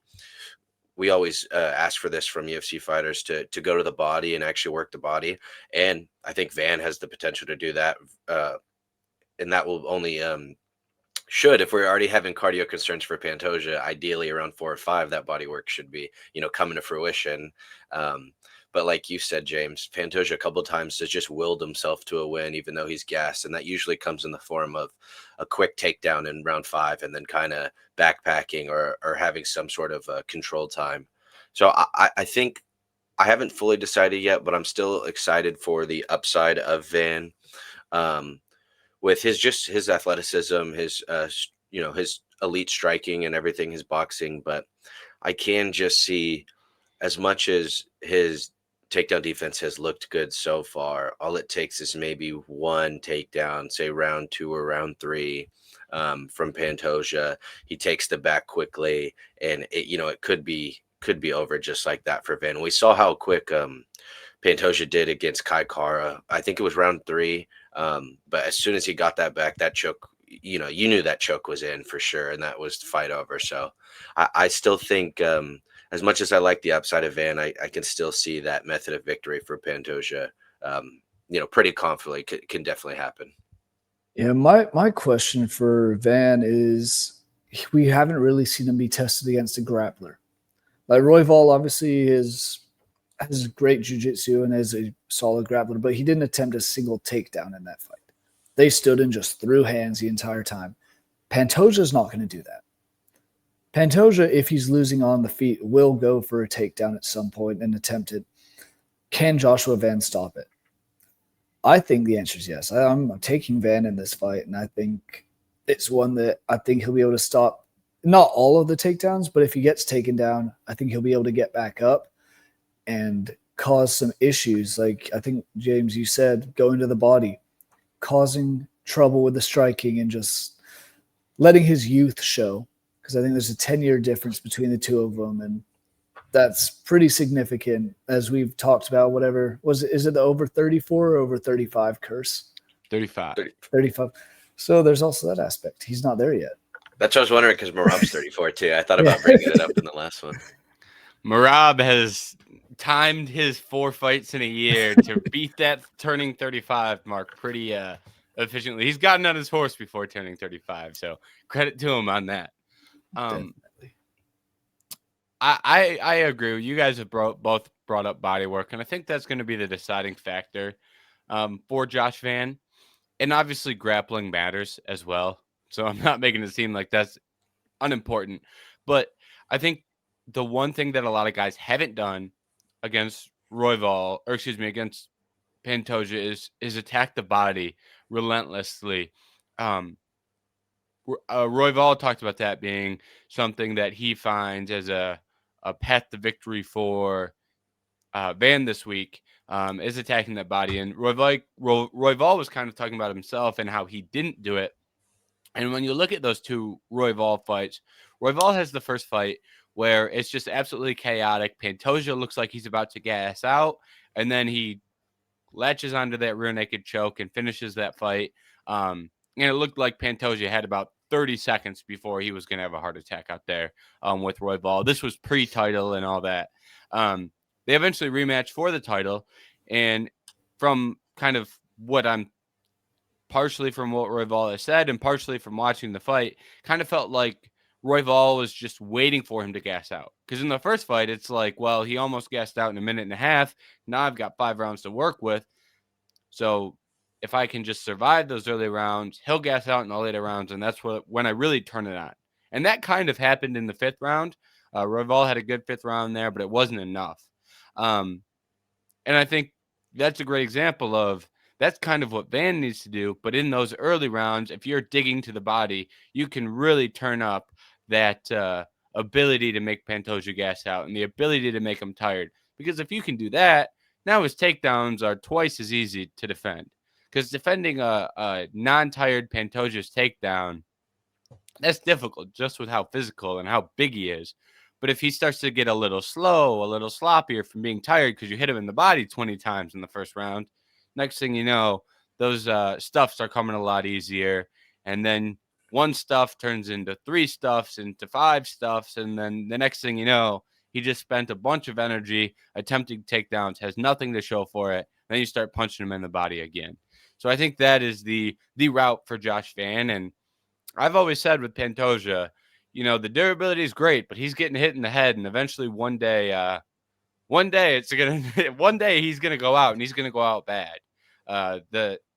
S2: We always ask for this from UFC fighters to go to the body and actually work the body, and I think Van has the potential to do that, and that will only should, if we're already having cardio concerns for Pantoja, ideally around 4 or 5, that body work should be, coming to fruition. But like you said, James, Pantoja a couple of times has just willed himself to a win, even though he's gassed. And that usually comes in the form of a quick takedown in round 5 and then kind of backpacking or having some sort of controlled time. So I think I haven't fully decided yet, but I'm still excited for the upside of Van. With his athleticism, his elite striking and everything, his boxing. But I can just see, as much as his takedown defense has looked good so far, all it takes is maybe one takedown, say round 2 or round 3 from Pantoja. He takes the back quickly, and it could be over just like that for Van. We saw how quick Pantoja did against Kai Kara. I think it was round 3. But as soon as he got that back, that choke, you knew that choke was in for sure, and that was the fight over. So I still think, as much as I like the upside of Van, I can still see that method of victory for Pantoja, pretty confidently can definitely happen.
S3: Yeah, my question for Van is, we haven't really seen him be tested against a grappler. Like Royval obviously has great jiu-jitsu and is a solid grappler, but he didn't attempt a single takedown in that fight. They stood and just threw hands the entire time. Pantoja's not going to do that. Pantoja, if he's losing on the feet, will go for a takedown at some point and attempt it. Can Joshua Van stop it? I think the answer is yes. I'm taking Van in this fight, and I think it's one that I think he'll be able to stop. Not all of the takedowns, but if he gets taken down, I think he'll be able to get back up and cause some issues. Like I think, James, you said, going to the body, causing trouble with the striking and just letting his youth show. Because I think there's a 10-year difference between the two of them. And that's pretty significant, as we've talked about. Whatever is it the over 34 or over 35 curse?
S1: 35.
S3: 35. So there's also that aspect. He's not there yet.
S2: That's what I was wondering, because Merab's 34 too. I thought about bringing it up in the last one.
S1: Merab has timed his 4 fights in a year to beat that turning 35 mark pretty efficiently. He's gotten on his horse before turning 35, so credit to him on that. I agree. You guys have both brought up body work, and I think that's going to be the deciding factor for Josh Van. And obviously grappling matters as well. So I'm not making it seem like that's unimportant. But I think the one thing that a lot of guys haven't done against against Pantoja is attack the body relentlessly. Royval talked about that being something that he finds as a path to victory for Van this week, is attacking that body. And Royval was kind of talking about himself and how he didn't do it. And when you look at those two Royval fights, Royval has the first fight where it's just absolutely chaotic. Pantoja looks like he's about to gas out, and then he latches onto that rear naked choke and finishes that fight. And it looked like Pantoja had about 30 seconds before he was going to have a heart attack out there with Royval. This was pre-title and all that. They eventually rematched for the title, and from kind of what I'm partially from what Royval has said and partially from watching the fight, kind of felt like Royval was just waiting for him to gas out. Because in the first fight, it's like, well, he almost gassed out in a minute and a half. Now I've got 5 rounds to work with. So if I can just survive those early rounds, he'll gas out in the later rounds, and that's when I really turn it on. And that kind of happened in the 5th round. Royval had a good 5th round there, but it wasn't enough. And I think that's a great example of that's kind of what Van needs to do. But in those early rounds, if you're digging to the body, you can really turn up that ability to make Pantoja gas out and the ability to make him tired. Because if you can do that, now his takedowns are twice as easy to defend. Because defending a non-tired Pantoja's takedown, that's difficult just with how physical and how big he is. But if he starts to get a little slow, a little sloppier from being tired because you hit him in the body 20 times in the first round, next thing you know, those stuffs are coming a lot easier. And then one stuff turns into 3 stuffs, into 5 stuffs. And then the next thing you know, he just spent a bunch of energy attempting takedowns, has nothing to show for it. Then you start punching him in the body again. So I think that is the route for Josh Van. And I've always said with Pantoja, the durability is great, but he's getting hit in the head, and eventually one day he's gonna go out, and he's gonna go out bad.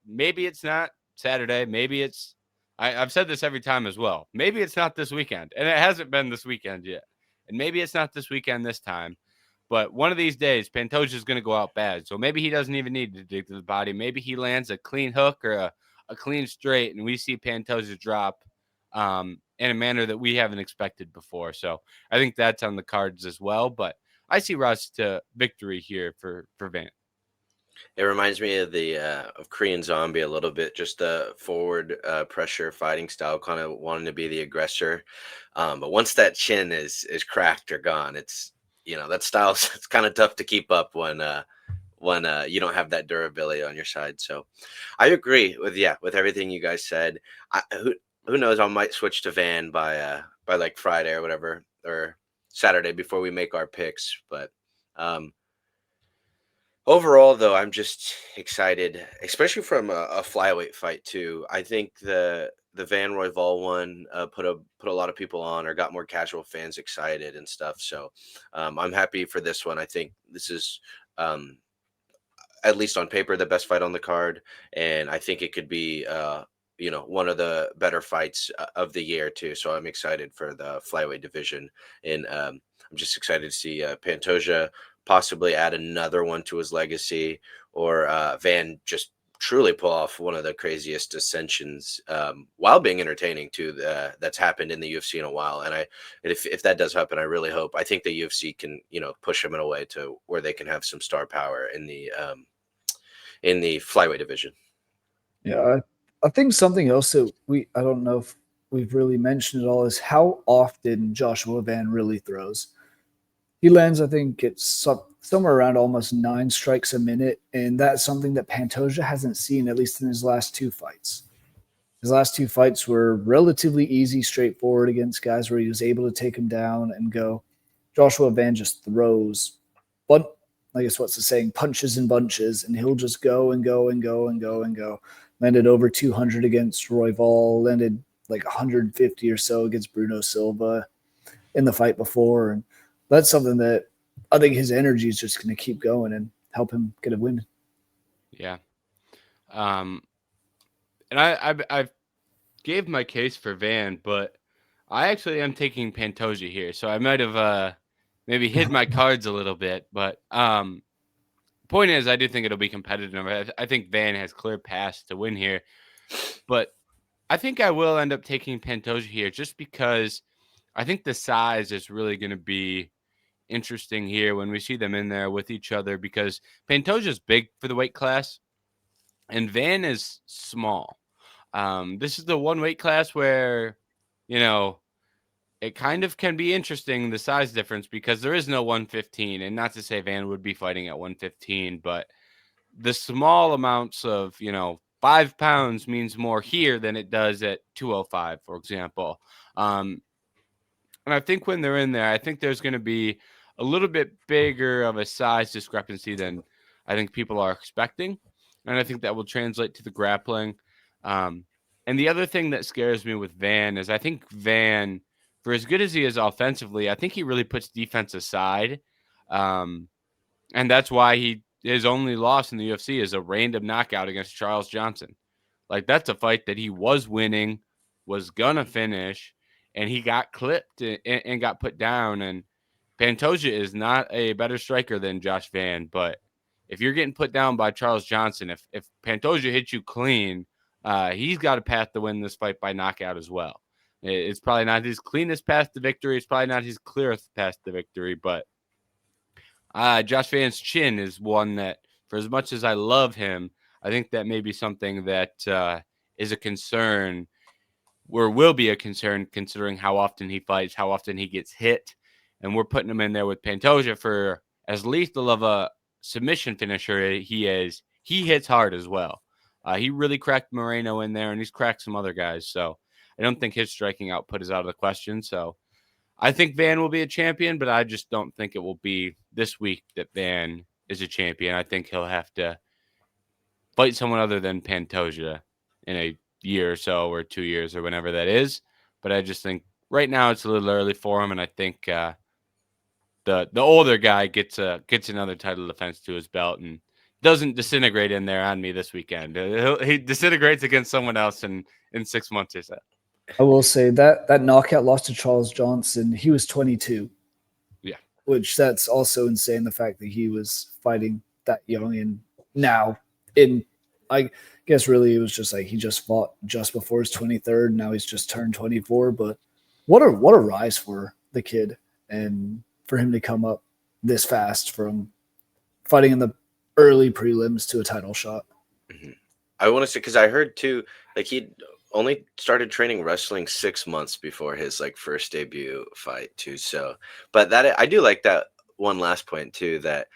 S1: Maybe it's not Saturday, maybe it's I've said this every time as well. Maybe it's not this weekend, and it hasn't been this weekend yet, and maybe it's not this weekend this time. But one of these days, Pantoja is going to go out bad. So maybe he doesn't even need to dig to the body. Maybe he lands a clean hook or a clean straight, and we see Pantoja drop in a manner that we haven't expected before. So I think that's on the cards as well. But I see Ross to victory here for Van.
S2: It reminds me of the of Korean Zombie a little bit, just the forward pressure fighting style, kind of wanting to be the aggressor. But once that chin is cracked or gone, it's that style. It's kind of tough to keep up when you don't have that durability on your side. So I agree with everything you guys said. Who knows? I might switch to Van by like Friday or whatever, or Saturday before we make our picks. But overall, though, I'm just excited, especially from a flyweight fight too. I think the Van Royval one put a lot of people on, or got more casual fans excited and stuff. So I'm happy for this one. I think this is at least on paper the best fight on the card, and I think it could be one of the better fights of the year too. So I'm excited for the flyweight division, and I'm just excited to see Pantoja possibly add another one to his legacy, or Van just truly pull off one of the craziest ascensions while being entertaining too that's happened in the UFC in a while. And if that does happen, I really hope. I think the UFC can push him in a way to where they can have some star power in the flyweight division.
S3: Yeah, I think something else that I don't know if we've really mentioned at all is how often Joshua Van really throws. He lands, I think it's somewhere around almost 9 strikes a minute, and that's something that Pantoja hasn't seen, at least in his last 2 fights. His last 2 fights were relatively easy, straightforward against guys where he was able to take him down and go. Joshua Van just throws, but I guess what's the saying, punches in bunches, and he'll just go and go and go and go and go. Landed over 200 against Royval, landed like 150 or so against Bruno Silva in the fight before, and that's something that I think his energy is just going to keep going and help him get a win.
S1: Yeah. And I gave my case for Van, but I actually am taking Pantoja here. So I might have maybe hid my cards a little bit. But point is, I do think it'll be competitive. I think Van has clear paths to win here. But I think I will end up taking Pantoja here just because I think the size is really going to be interesting here when we see them in there with each other, because Pantoja's big for the weight class and Van is small. This is the one weight class where, you know, it kind of can be interesting, the size difference, because there is no 115. And not to say Van would be fighting at 115, but the small amounts of, 5 pounds means more here than it does at 205, for example. And I think when they're in there, I think there's going to be a little bit bigger of a size discrepancy than I think people are expecting. And I think that will translate to the grappling. And the other thing that scares me with Van is I think Van, for as good as he is offensively, I think he really puts defense aside. And that's why his only loss in the UFC is a random knockout against Charles Johnson. Like, that's a fight that he was winning, was going to finish, and he got clipped and got put down. And Pantoja is not a better striker than Josh Van, but if you're getting put down by Charles Johnson, if Pantoja hits you clean, he's got a path to win this fight by knockout as well. It's probably not his cleanest path to victory. It's probably not his clearest path to victory, but Josh Van's chin is one that, for as much as I love him, I think that may be something that is a concern, or will be a concern, considering how often he fights, how often he gets hit. And we're putting him in there with Pantoja for as lethal of a submission finisher he is. He hits hard as well. He really cracked Moreno in there, and he's cracked some other guys. So I don't think his striking output is out of the question. So I think Van will be a champion, but I just don't think it will be this week that Van is a champion. I think he'll have to fight someone other than Pantoja in a year or so, or 2 years, or whenever that is. But I just think right now it's a little early for him, and I think the older guy gets another title defense to his belt and doesn't disintegrate in there on me this weekend. He disintegrates against someone else in 6 months or so.
S3: I will say that knockout loss to Charles Johnson, he was 22.
S1: Yeah.
S3: Which that's also insane, the fact that he was fighting that young. And now, I guess really it was just like he just fought just before his 23rd. Now he's just turned 24. But what a rise for the kid, and for him to come up this fast from fighting in the early prelims to a title shot.
S2: Mm-hmm. I want to say, because I heard too, like he only started training wrestling 6 months before his first debut fight too. So, but that I do like that one last point too, that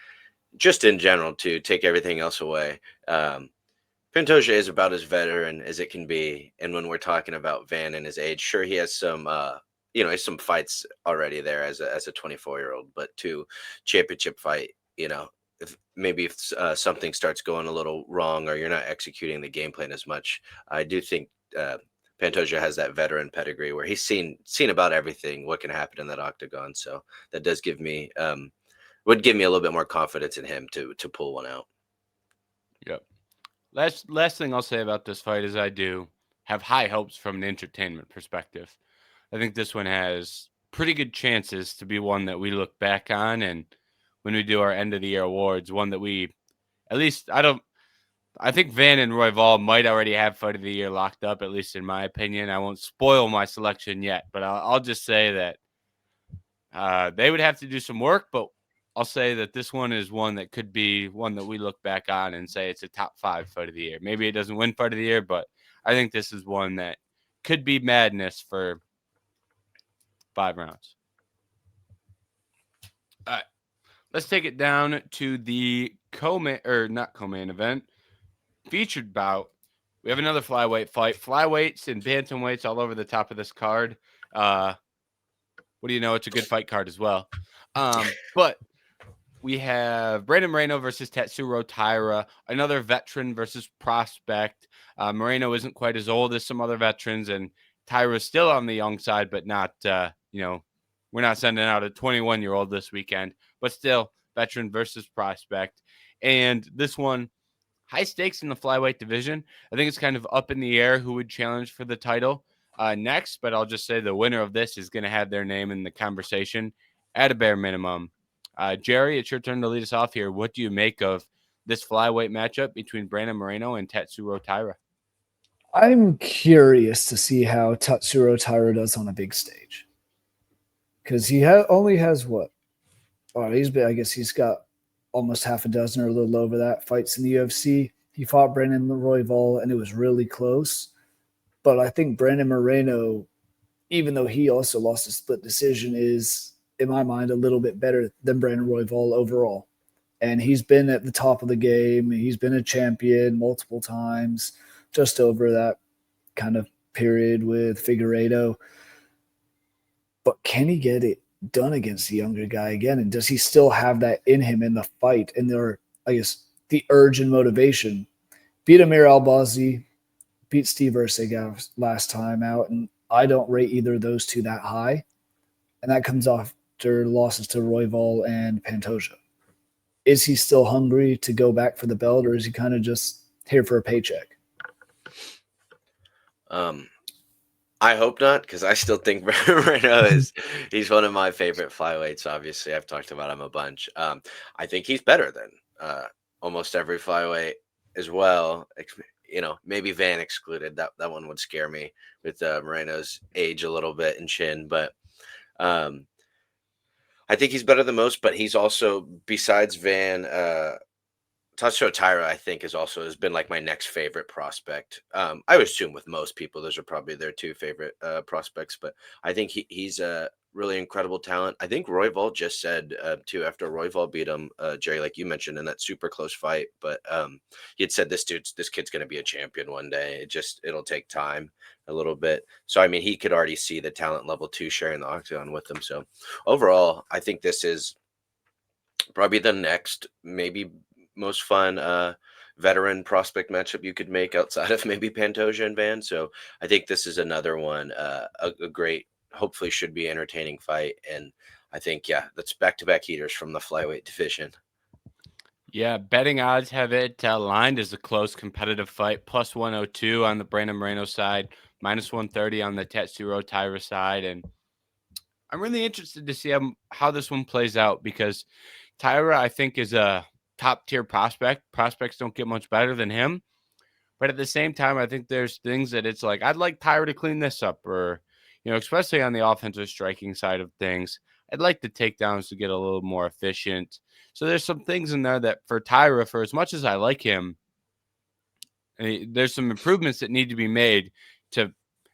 S2: just in general, to take everything else away, Pantoja is about as veteran as it can be. And when we're talking about Van and his age, sure, he has some some fights already there as a 24-year-old, but to championship fight, if something starts going a little wrong, or you're not executing the game plan as much, I do think Pantoja has that veteran pedigree where he's seen about everything, what can happen in that octagon. So that does would give me a little bit more confidence in him to pull one out.
S1: Yep. Last thing I'll say about this fight is I do have high hopes from an entertainment perspective. I think this one has pretty good chances to be one that we look back on, and when we do our end of the year awards, one that we, at least I think Van and Royval might already have fight of the year locked up, at least in my opinion. I won't spoil my selection yet, but I'll just say that they would have to do some work, but I'll say that this one is one that could be one that we look back on and say it's a top 5 fight of the year. Maybe it doesn't win fight of the year, but I think this is one that could be madness for 5 rounds. All right. Let's take it down to the not co-main event, featured bout. We have another flyweight fight. Flyweights and bantamweights all over the top of this card. What do you know? It's a good fight card as well. But we have Brandon Moreno versus Tatsuro Taira, another veteran versus prospect. Moreno isn't quite as old as some other veterans, and Taira's still on the young side, but not, we're not sending out a 21-year-old this weekend, but still veteran versus prospect. And this one, high stakes in the flyweight division. I think it's kind of up in the air who would challenge for the title next, but I'll just say the winner of this is going to have their name in the conversation at a bare minimum. Jerry, it's your turn to lead us off here. What do you make of this flyweight matchup between Brandon Moreno and Tatsuro Taira?
S3: I'm curious to see how Tatsuro Taira does on a big stage. Because he only has what? I guess he's got almost half a dozen or a little over that fights in the UFC. He fought Brandon Royval, and it was really close. But I think Brandon Moreno, even though he also lost a split decision, is, in my mind, a little bit better than Brandon Royval overall. And he's been at the top of the game. He's been a champion multiple times, just over that kind of period with Figueiredo. But can he get it done against the younger guy again? And does he still have that in him in the fight? And the urge and motivation. Beat Amir Albazi, beat Steve Erceg last time out, and I don't rate either of those two that high. And that comes after losses to Royval and Pantoja. Is he still hungry to go back for the belt, or is he kind of just here for a paycheck?
S2: I hope not, because I still think Moreno he's one of my favorite flyweights. Obviously, I've talked about him a bunch. I think he's better than almost every flyweight as well. Maybe Van excluded. That one would scare me with Moreno's age a little bit and chin, but I think he's better than most. But he's also, besides Van, Tatsuro Taira, I think, has been like my next favorite prospect. I would assume with most people, those are probably their two favorite prospects. But I think he's a really incredible talent. I think Royval just said too, after Royval beat him, Jerry, like you mentioned, in that super close fight. But he had said this kid's going to be a champion one day. It'll take time a little bit. So I mean, he could already see the talent level too, sharing the octagon with them. So overall, I think this is probably the next maybe most fun veteran prospect matchup you could make outside of maybe Pantoja and Van. So I think this is another one, a great, hopefully should be entertaining fight. And I think, that's back-to-back heaters from the flyweight division.
S1: Yeah, betting odds have it lined as a close competitive fight, plus 102 on the Brandon Moreno side, minus 130 on the Tatsuro Taira side. And I'm really interested to see how this one plays out, because Taira, I think, is a top-tier prospect. Prospects don't get much better than him. But at the same time, I think there's things that it's like, I'd like Taira to clean this up, or, especially on the offensive striking side of things, I'd like the takedowns to get a little more efficient. So there's some things in there that for Taira, for as much as I like him, there's some improvements that need to be made to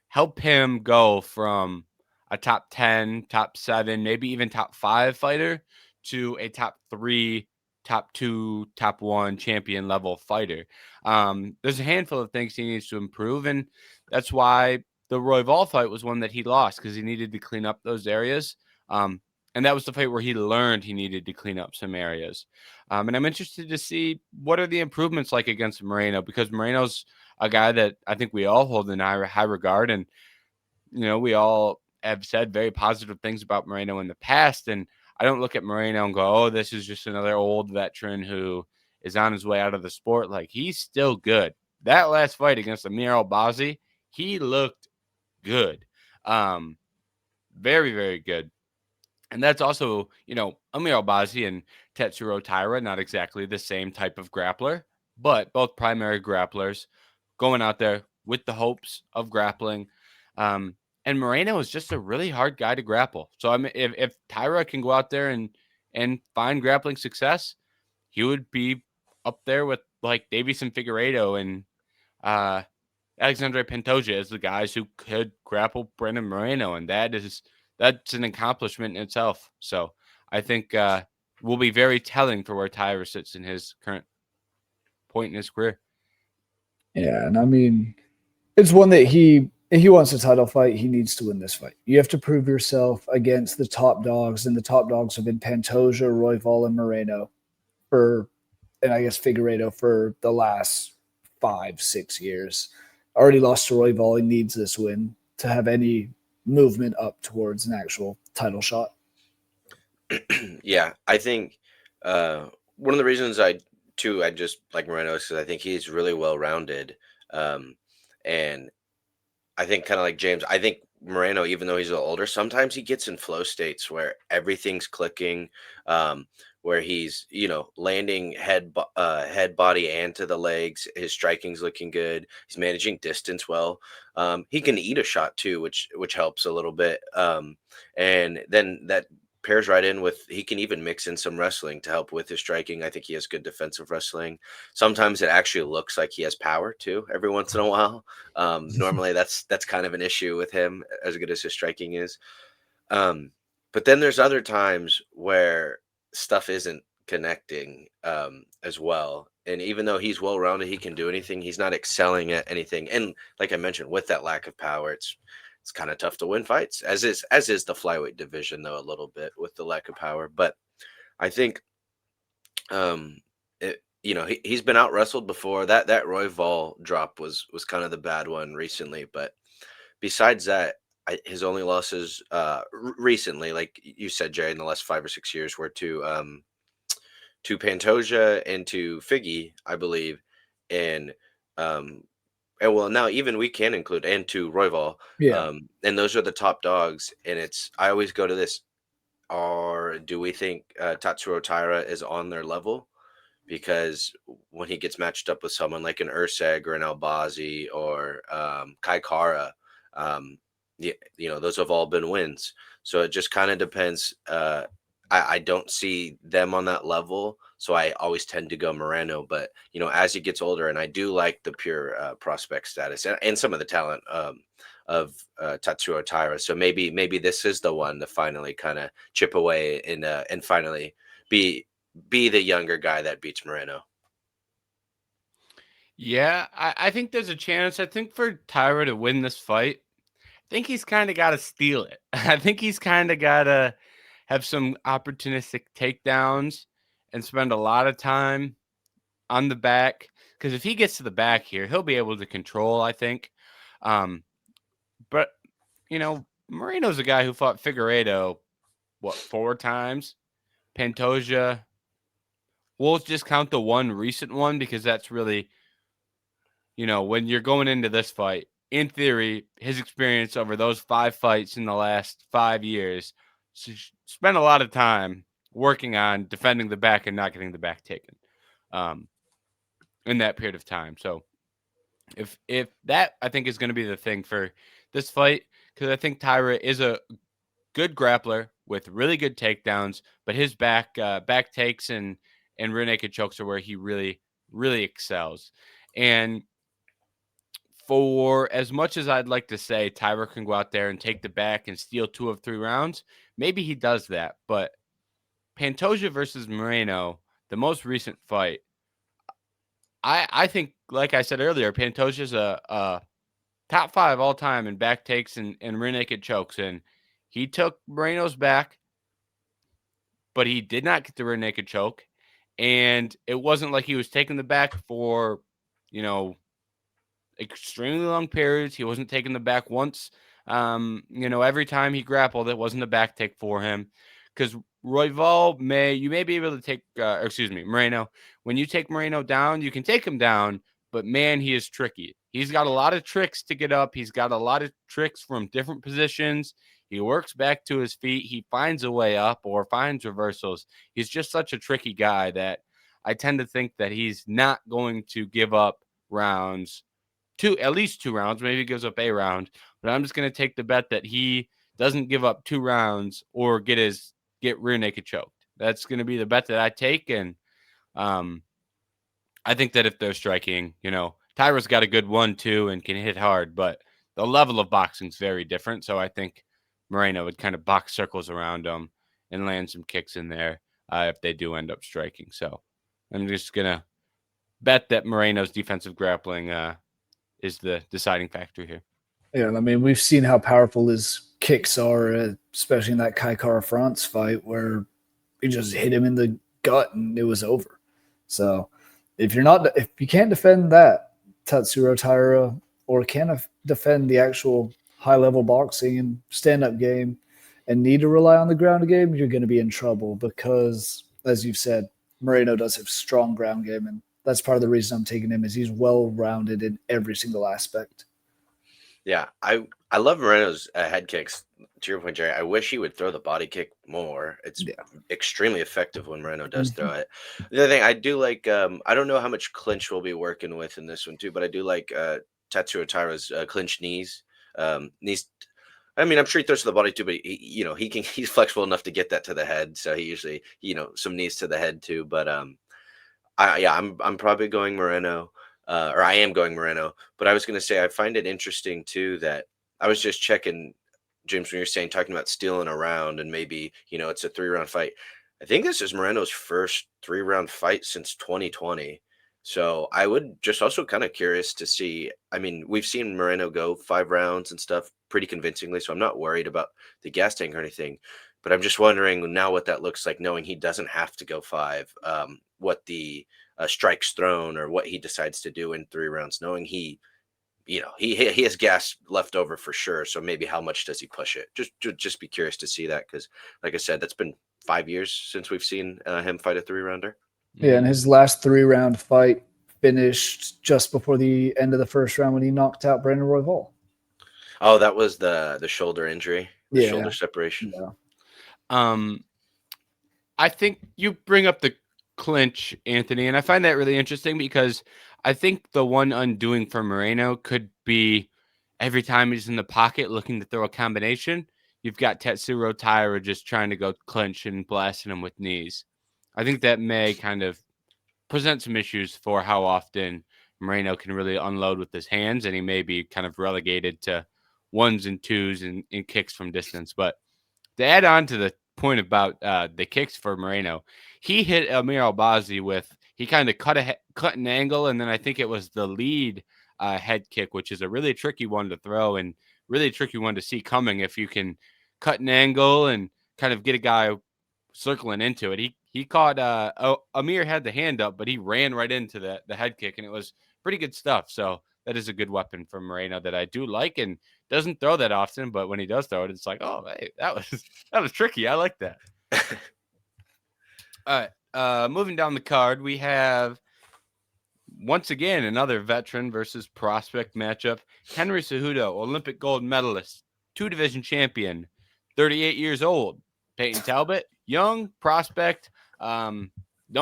S1: help him go from a top 10, top 7, maybe even top 5 fighter to a top 3, top 2, top 1 champion level fighter. There's a handful of things he needs to improve, and that's why the Royval fight was one that he lost, because he needed to clean up those areas. And that was the fight where he learned he needed to clean up some areas. And I'm interested to see what are the improvements like against Moreno, because Moreno's a guy that I think we all hold in high regard. And, we all have said very positive things about Moreno in the past. And I don't look at Moreno and go, oh, this is just another old veteran who is on his way out of the sport. Like, he's still good. That last fight against Amir Albazi, he looked good. Very, very good. And that's also, Amir Albazi and Tatsuro Taira, not exactly the same type of grappler, but both primary grapplers going out there with the hopes of grappling. And Moreno is just a really hard guy to grapple. So if Taira can go out there and find grappling success, he would be up there with like Davison Figueiredo and Alexandre Pantoja as the guys who could grapple Brandon Moreno, and that's an accomplishment in itself. So I think will be very telling for where Taira sits in his current point in his career.
S3: Yeah, and I mean, it's one that if he wants a title fight, he needs to win this fight. You have to prove yourself against the top dogs, and the top dogs have been Pantoja, Royval, and Moreno and I guess Figueiredo for the last 5-6 years. Already lost to Royval. He needs this win to have any movement up towards an actual title shot.
S2: Yeah, I think one of the reasons I just like Moreno is because I think he's really well rounded, and I think kind of like James, I think Moreno, even though he's a little older, sometimes he gets in flow states where everything's clicking, where he's, landing head, body, and to the legs. His striking's looking good. He's managing distance well. He can eat a shot too, which helps a little bit. And then that pairs right in with, he can even mix in some wrestling to help with his striking. I think he has good defensive wrestling. Sometimes it actually looks like he has power too, every once in a while. Normally that's kind of an issue with him, as good as his striking is. But then there's other times where stuff isn't connecting as well. And even though he's well-rounded, he can do anything, he's not excelling at anything. And like I mentioned, with that lack of power, it's kind of tough to win fights, as is the flyweight division, though, a little bit with the lack of power. But I think, he's been out wrestled before. That Royval drop was kind of the bad one recently. But besides that, his only losses recently, like you said, Jerry, in the last 5 or 6 years, were to Pantoja and to Figgy, I believe, and well, now even we can include, and to Royval.
S3: Yeah.
S2: And those are the top dogs. And I always go to this, or do we think Tatsuro Taira is on their level? Because when he gets matched up with someone like an Urseg or an Albazi or Kai Kara, those have all been wins. So it just kind of depends. I don't see them on that level, so I always tend to go Moreno. But as he gets older, and I do like the pure prospect status and some of the talent of Tatsuro Taira. So maybe this is the one to finally kind of chip away and finally be the younger guy that beats Moreno.
S1: Yeah, I think there's a chance. I think for Taira to win this fight, I think he's kind of got to steal it. I think he's kind of got to have some opportunistic takedowns and spend a lot of time on the back. Because if he gets to the back here, he'll be able to control, I think. But, Moreno's a guy who fought Figueiredo, 4 times? Pantoja. We'll just count the one recent one because that's really, when you're going into this fight, in theory, his experience over those 5 fights in the last 5 years, spent a lot of time working on defending the back and not getting the back taken in that period of time. So if that, I think, is going to be the thing for this fight, because I think Taira is a good grappler with really good takedowns, but his back takes and rear naked chokes are where he really, really excels. And for as much as I'd like to say Taira can go out there and take the back and steal 2 of 3 rounds, maybe he does that. But Pantoja versus Moreno, the most recent fight, I think, like I said earlier, Pantoja's a top 5 all time in back takes and rear naked chokes. And he took Moreno's back, but he did not get the rear naked choke. And it wasn't like he was taking the back for, extremely long periods. He wasn't taking the back once. Every time he grappled, it wasn't a back take for him. Because Royval you may be able to take, Moreno. When you take Moreno down, you can take him down, but man, he is tricky. He's got a lot of tricks to get up. He's got a lot of tricks from different positions. He works back to his feet. He finds a way up or finds reversals. He's just such a tricky guy that I tend to think that he's not going to give up rounds. At least 2 rounds. Maybe he gives up a round, but I'm just going to take the bet that he doesn't give up 2 rounds or get rear naked choked. That's going to be the bet that I take. And I think that if they're striking, Taira's got a good 1-2 and can hit hard, but the level of boxing is very different. So I think Moreno would kind of box circles around him and land some kicks in there if they do end up striking. So I'm just going to bet that Moreno's defensive grappling is the deciding factor here.
S3: Yeah, I mean, we've seen how powerful his kicks are, especially in that Kai Kara France fight where he just hit him in the gut and it was over. So if you can't defend that Tatsuro Taira or can't defend the actual high-level boxing and stand-up game and need to rely on the ground game, you're going to be in trouble because, as you've said, Moreno does have strong ground game, and that's part of the reason I'm taking him is he's well-rounded in every single aspect.
S2: Yeah, I I love Moreno's head kicks. To your point, Jerry, I wish he would throw the body kick more. It's extremely effective when Moreno does throw it. The other thing I do like, I don't know how much clinch we'll be working with in this one too, but I do like Tatsuro Taira's clinch knees. Knees. I mean, I'm sure he throws to the body too, but he's flexible enough to get that to the head. So he usually, some knees to the head too. But I'm probably going Moreno, or I am going Moreno. But I was going to say I find it interesting too that I was just checking, James, when you're saying talking about stealing a round and maybe it's a 3-round fight. I think this is Moreno's first 3-round fight since 2020. So I would just also kind of curious to see. I mean, we've seen Moreno go 5 rounds and stuff pretty convincingly, so I'm not worried about the gas tank or anything. But I'm just wondering now what that looks like, knowing he doesn't have to go 5. What the strikes thrown or what he decides to do in 3 rounds, knowing he has gas left over for sure. So maybe how much does he push it? Just be curious to see that, because, like I said, that's been 5 years since we've seen him fight a 3-rounder.
S3: Yeah, and his last 3-round fight finished just before the end of the first round when he knocked out Brandon Royval.
S2: Oh, that was the shoulder injury, shoulder separation.
S3: Yeah.
S1: I think you bring up the clinch, Anthony, and I find that really interesting because I think the one undoing for Moreno could be every time he's in the pocket looking to throw a combination, you've got Tatsuro Taira just trying to go clinch and blasting him with knees. I think that may kind of present some issues for how often Moreno can really unload with his hands, and he may be kind of relegated to 1s and 2s and kicks from distance. But to add on to the point about the kicks for Moreno, he hit Amir Albazi with, he kind of cut an angle, and then I think it was the lead head kick, which is a really tricky one to throw and really tricky one to see coming if you can cut an angle and kind of get a guy circling into it. He caught Amir had the hand up, but he ran right into the head kick, and it was pretty good stuff. So that is a good weapon from Moreno that I do like, and doesn't throw that often, but when he does throw it, it's like, oh, hey, that was tricky. I like that. All right, moving down the card, we have once again another veteran versus prospect matchup. Henry Cejudo, Olympic gold medalist, 2-division champion, 38 years old. Payton Talbott, young prospect. Don't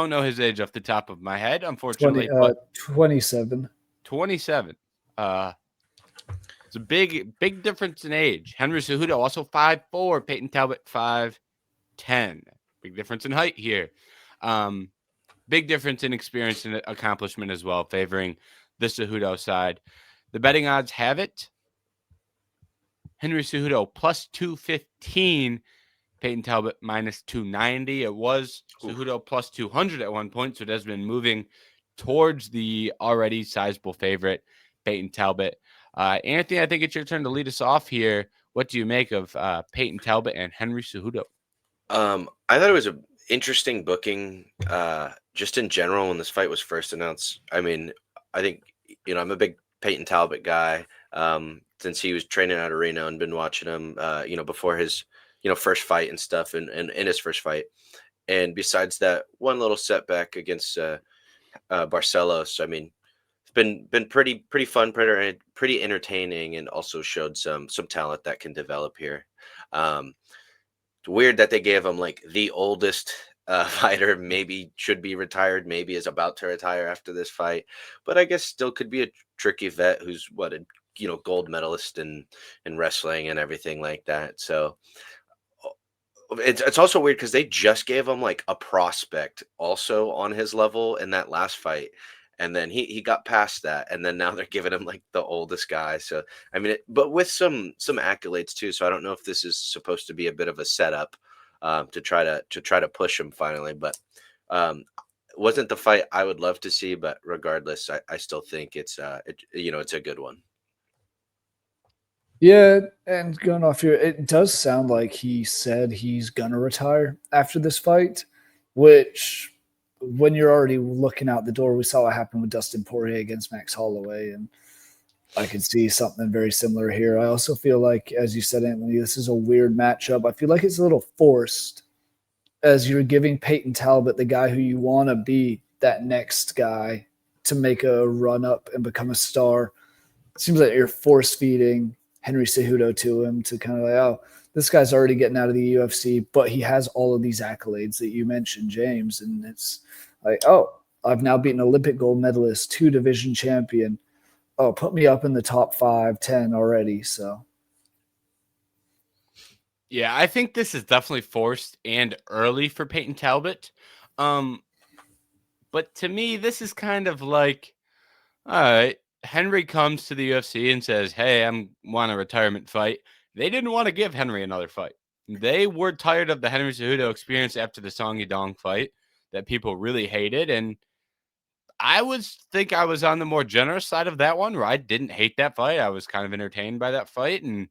S1: know his age off the top of my head, unfortunately.
S3: 27.
S1: 27. It's a big difference in age. Henry Cejudo also 5'4", Payton Talbott 5'10". Big difference in height here. Big difference in experience and accomplishment as well, favoring the Cejudo side. The betting odds have it. Henry Cejudo plus 215. Payton Talbott minus 290. It was Cejudo plus 200 at one point, so it has been moving towards the already sizable favorite, Payton Talbott. Anthony, I think it's your turn to lead us off here. What do you make of Payton Talbott and Henry Cejudo?
S2: I thought it was an interesting booking, just in general when this fight was first announced. I mean, I think, I'm a big Payton Talbott guy since he was training out of Reno and been watching him, before his first fight and stuff, and in his first fight. And besides that one little setback against Barcelos, I mean, it's been pretty fun, pretty entertaining, and also showed some talent that can develop here. It's weird that they gave him like the oldest fighter, maybe should be retired, maybe is about to retire after this fight, but I guess still could be a tricky vet who's a gold medalist in wrestling and everything like that. So it's also weird because they just gave him like a prospect also on his level in that last fight, and then he got past that, and then now they're giving him like the oldest guy. So I mean, but with some accolades too. So I don't know if this is supposed to be a bit of a setup to try to push him finally, but wasn't the fight I would love to see. But regardless, I still think it's a good one.
S3: Yeah, and going off here, it does sound like he said he's going to retire after this fight, which when you're already looking out the door, we saw what happened with Dustin Poirier against Max Holloway, and I could see something very similar here. I also feel like, as you said, Anthony, this is a weird matchup. I feel like it's a little forced as you're giving Payton Talbott, the guy who you want to be that next guy to make a run up and become a star. It seems like you're force feeding Henry Cejudo to him to kind of like, oh, this guy's already getting out of the UFC, but he has all of these accolades that you mentioned, James. And it's like, oh, I've now beaten Olympic gold medalist, 2 division champion. Oh, put me up in the top 5, 10 already. So.
S1: Yeah, I think this is definitely forced and early for Payton Talbott. But to me, this is kind of like, all right, Henry comes to the UFC and says, hey, want a retirement fight. They didn't want to give Henry another fight. They were tired of the Henry Cejudo experience after the Song Yadong fight that people really hated. And I think I was on the more generous side of that one, where I didn't hate that fight. I was kind of entertained by that fight. And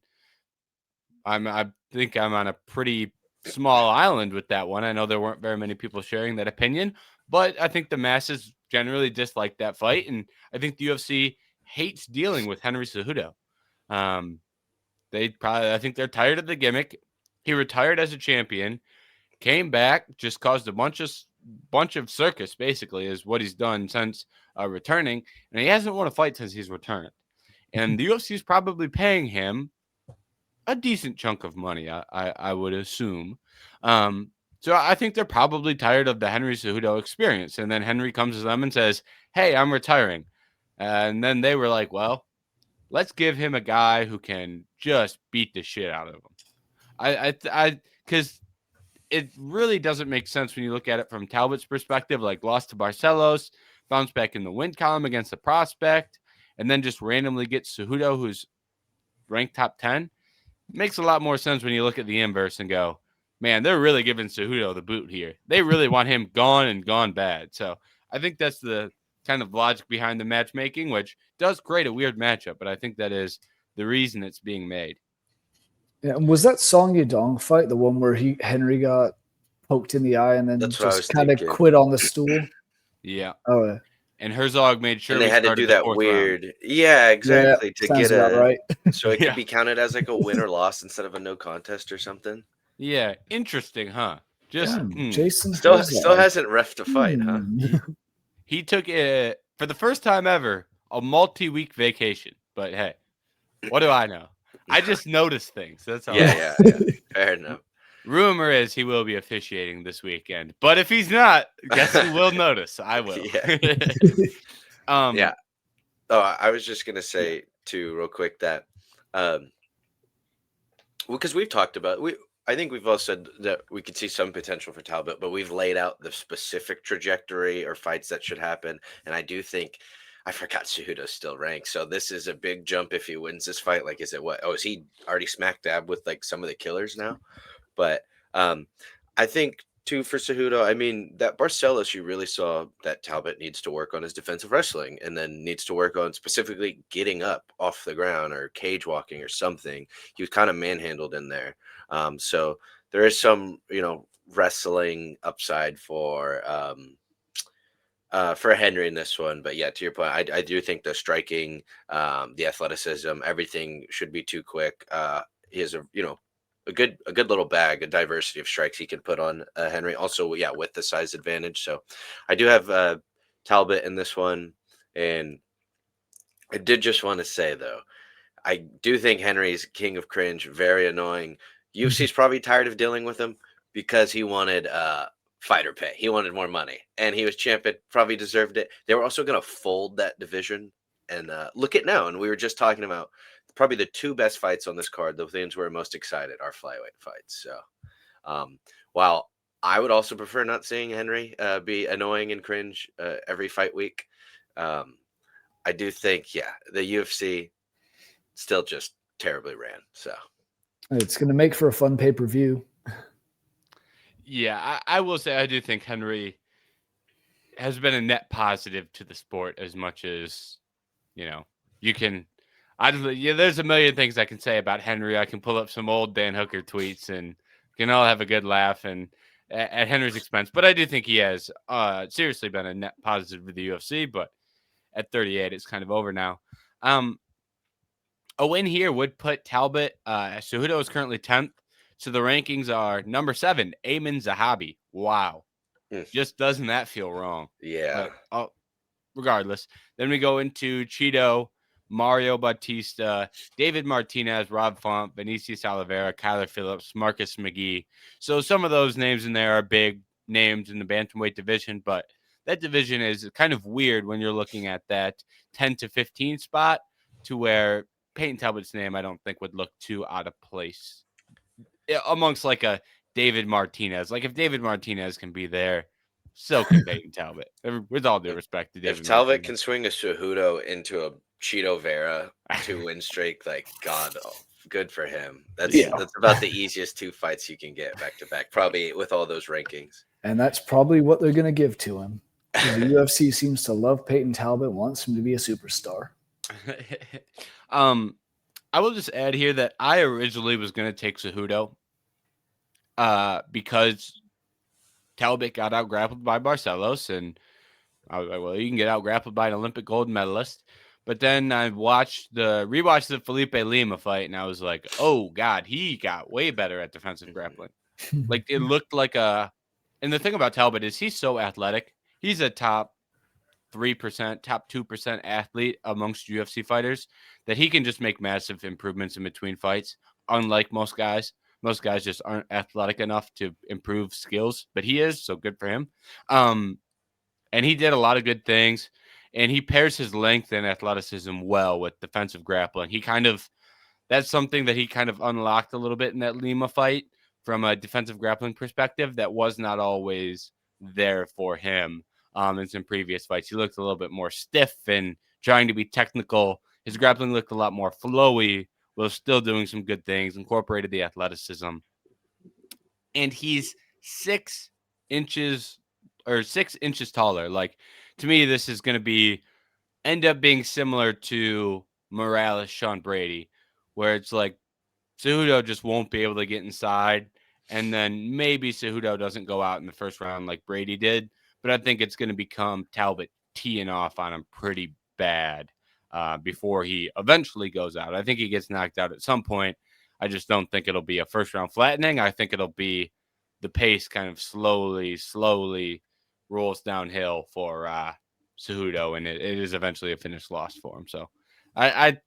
S1: I think I'm on a pretty small island with that one. I know there weren't very many people sharing that opinion, but I think the masses generally dislike that fight. And I think the UFC hates dealing with Henry Cejudo. I think they're tired of the gimmick. He retired as a champion, came back, just caused a bunch of circus, basically, is what he's done since returning. And he hasn't won a fight since he's returned. And the UFC is probably paying him a decent chunk of money, I would assume. So I think they're probably tired of the Henry Cejudo experience. And then Henry comes to them and says, hey, I'm retiring. And then they were like, well, let's give him a guy who can just beat the shit out of him. Because it really doesn't make sense when you look at it from Talbott's perspective, like lost to Barcelos, bounced back in the win column against the prospect, and then just randomly gets Cejudo, who's ranked top 10. Makes a lot more sense when you look at the inverse and go, man, they're really giving Cejudo the boot here. They really want him gone and gone bad. So I think that's the kind of logic behind the matchmaking, which does create a weird matchup, but I think that is the reason it's being made.
S3: Yeah, and was that Song Yadong fight the one where Henry got poked in the eye and then just kind of quit on the stool?
S1: Yeah.
S3: Oh, yeah.
S1: And Herzog made sure
S2: and they had to do that weird round. Yeah, exactly.
S3: Yeah, to get a
S2: right. So it could be counted as like a win or loss instead of a no contest or something.
S1: Yeah, interesting, huh? Just
S3: Jason
S2: still hasn't reffed a fight, huh?
S1: He took it for the first time ever, a multi-week vacation. But hey, what do I know? I just noticed things. That's all.
S2: Yeah. Fair enough.
S1: Rumor is he will be officiating this weekend, but if he's not, guess who will notice? I will.
S2: Yeah. Yeah. Oh, I was just gonna say too, real quick, that because we've talked about I think we've all said that we could see some potential for Talbott, but we've laid out the specific trajectory or fights that should happen, and I do think. I forgot Cejudo's still ranked, so this is a big jump if he wins this fight. Like, is it what? Oh, is he already smack dab with like some of the killers now? But I think too for Cejudo, I mean that Barcelos, you really saw that Talbott needs to work on his defensive wrestling, and then needs to work on specifically getting up off the ground or cage walking or something. He was kind of manhandled in there, so there is some wrestling upside for Henry in this one. But yeah, to your point, I do think the striking, the athleticism, everything should be too quick. He has a good little bag, a diversity of strikes he can put on Henry. Also, yeah, with the size advantage. So I do have Talbott in this one. And I did just want to say, though, I do think Henry's king of cringe, very annoying. UFC's probably tired of dealing with him because he wanted fighter pay. He wanted more money, and he was champion, probably deserved it. They were also going to fold that division, and look at now. And we were just talking about probably the 2 best fights on this card. The things we're most excited are flyweight fights. So while I would also prefer not seeing Henry be annoying and cringe every fight week, I do think, the UFC still just terribly ran. So
S3: it's going to make for a fun pay-per-view.
S1: Yeah, I will say I do think Henry has been a net positive to the sport as much as, you can. There's a million things I can say about Henry. I can pull up some old Dan Hooker tweets and we can all have a good laugh and at Henry's expense. But I do think he has seriously been a net positive for the UFC. But at 38, it's kind of over now. A win here would put Talbott. Cejudo is currently 10th. So the rankings are number 7, Ayman Zahabi. Wow. Just doesn't that feel wrong?
S2: Yeah.
S1: Regardless. Then we go into Cheeto, Mario Bautista, David Martinez, Rob Font, Vinicius Oliveira, Kyler Phillips, Marcus McGee. So some of those names in there are big names in the bantamweight division, but that division is kind of weird when you're looking at that 10 to 15 spot to where Payton Talbott's name I don't think would look too out of place amongst like a David Martinez. Like if David Martinez can be there, so can Payton Talbott. With all due respect to David
S2: If Talbott
S1: Martinez.
S2: can swing a Cejudo into a Cheeto Vera 2-win streak, like God, good for him. That's about the easiest 2 fights you can get back to back, probably with all those rankings.
S3: And that's probably what they're going to give to him. The UFC seems to love Payton Talbott, wants him to be a superstar.
S1: I will just add here that I originally was going to take Cejudo because Talbot got out grappled by Barcelos, and I was like, well, you can get out grappled by an Olympic gold medalist. But then I rewatched the Felipe Lima fight, and I was like, oh God, he got way better at defensive grappling. Like it looked like and the thing about Talbot is he's so athletic. He's a top 3%, top 2% athlete amongst UFC fighters that he can just make massive improvements in between fights. Unlike most guys just aren't athletic enough to improve skills, but he is, so good for him. And he did a lot of good things, and he pairs his length and athleticism well with defensive grappling. That's something that he kind of unlocked a little bit in that Lima fight from a defensive grappling perspective that was not always there for him in some previous fights. He looked a little bit more stiff and trying to be technical. His grappling looked a lot more flowy, while still doing some good things, incorporated the athleticism. And he's 6 inches taller. Like, to me, this is going to end up being similar to Morales, Sean Brady, where it's like Cejudo just won't be able to get inside. And then maybe Cejudo doesn't go out in the first round like Brady did. But I think it's going to become Talbot teeing off on him pretty bad before he eventually goes out. I think he gets knocked out at some point. I just don't think it'll be a first round flattening. I think it'll be the pace kind of slowly rolls downhill for Cejudo, and it is eventually a finished loss for him. So I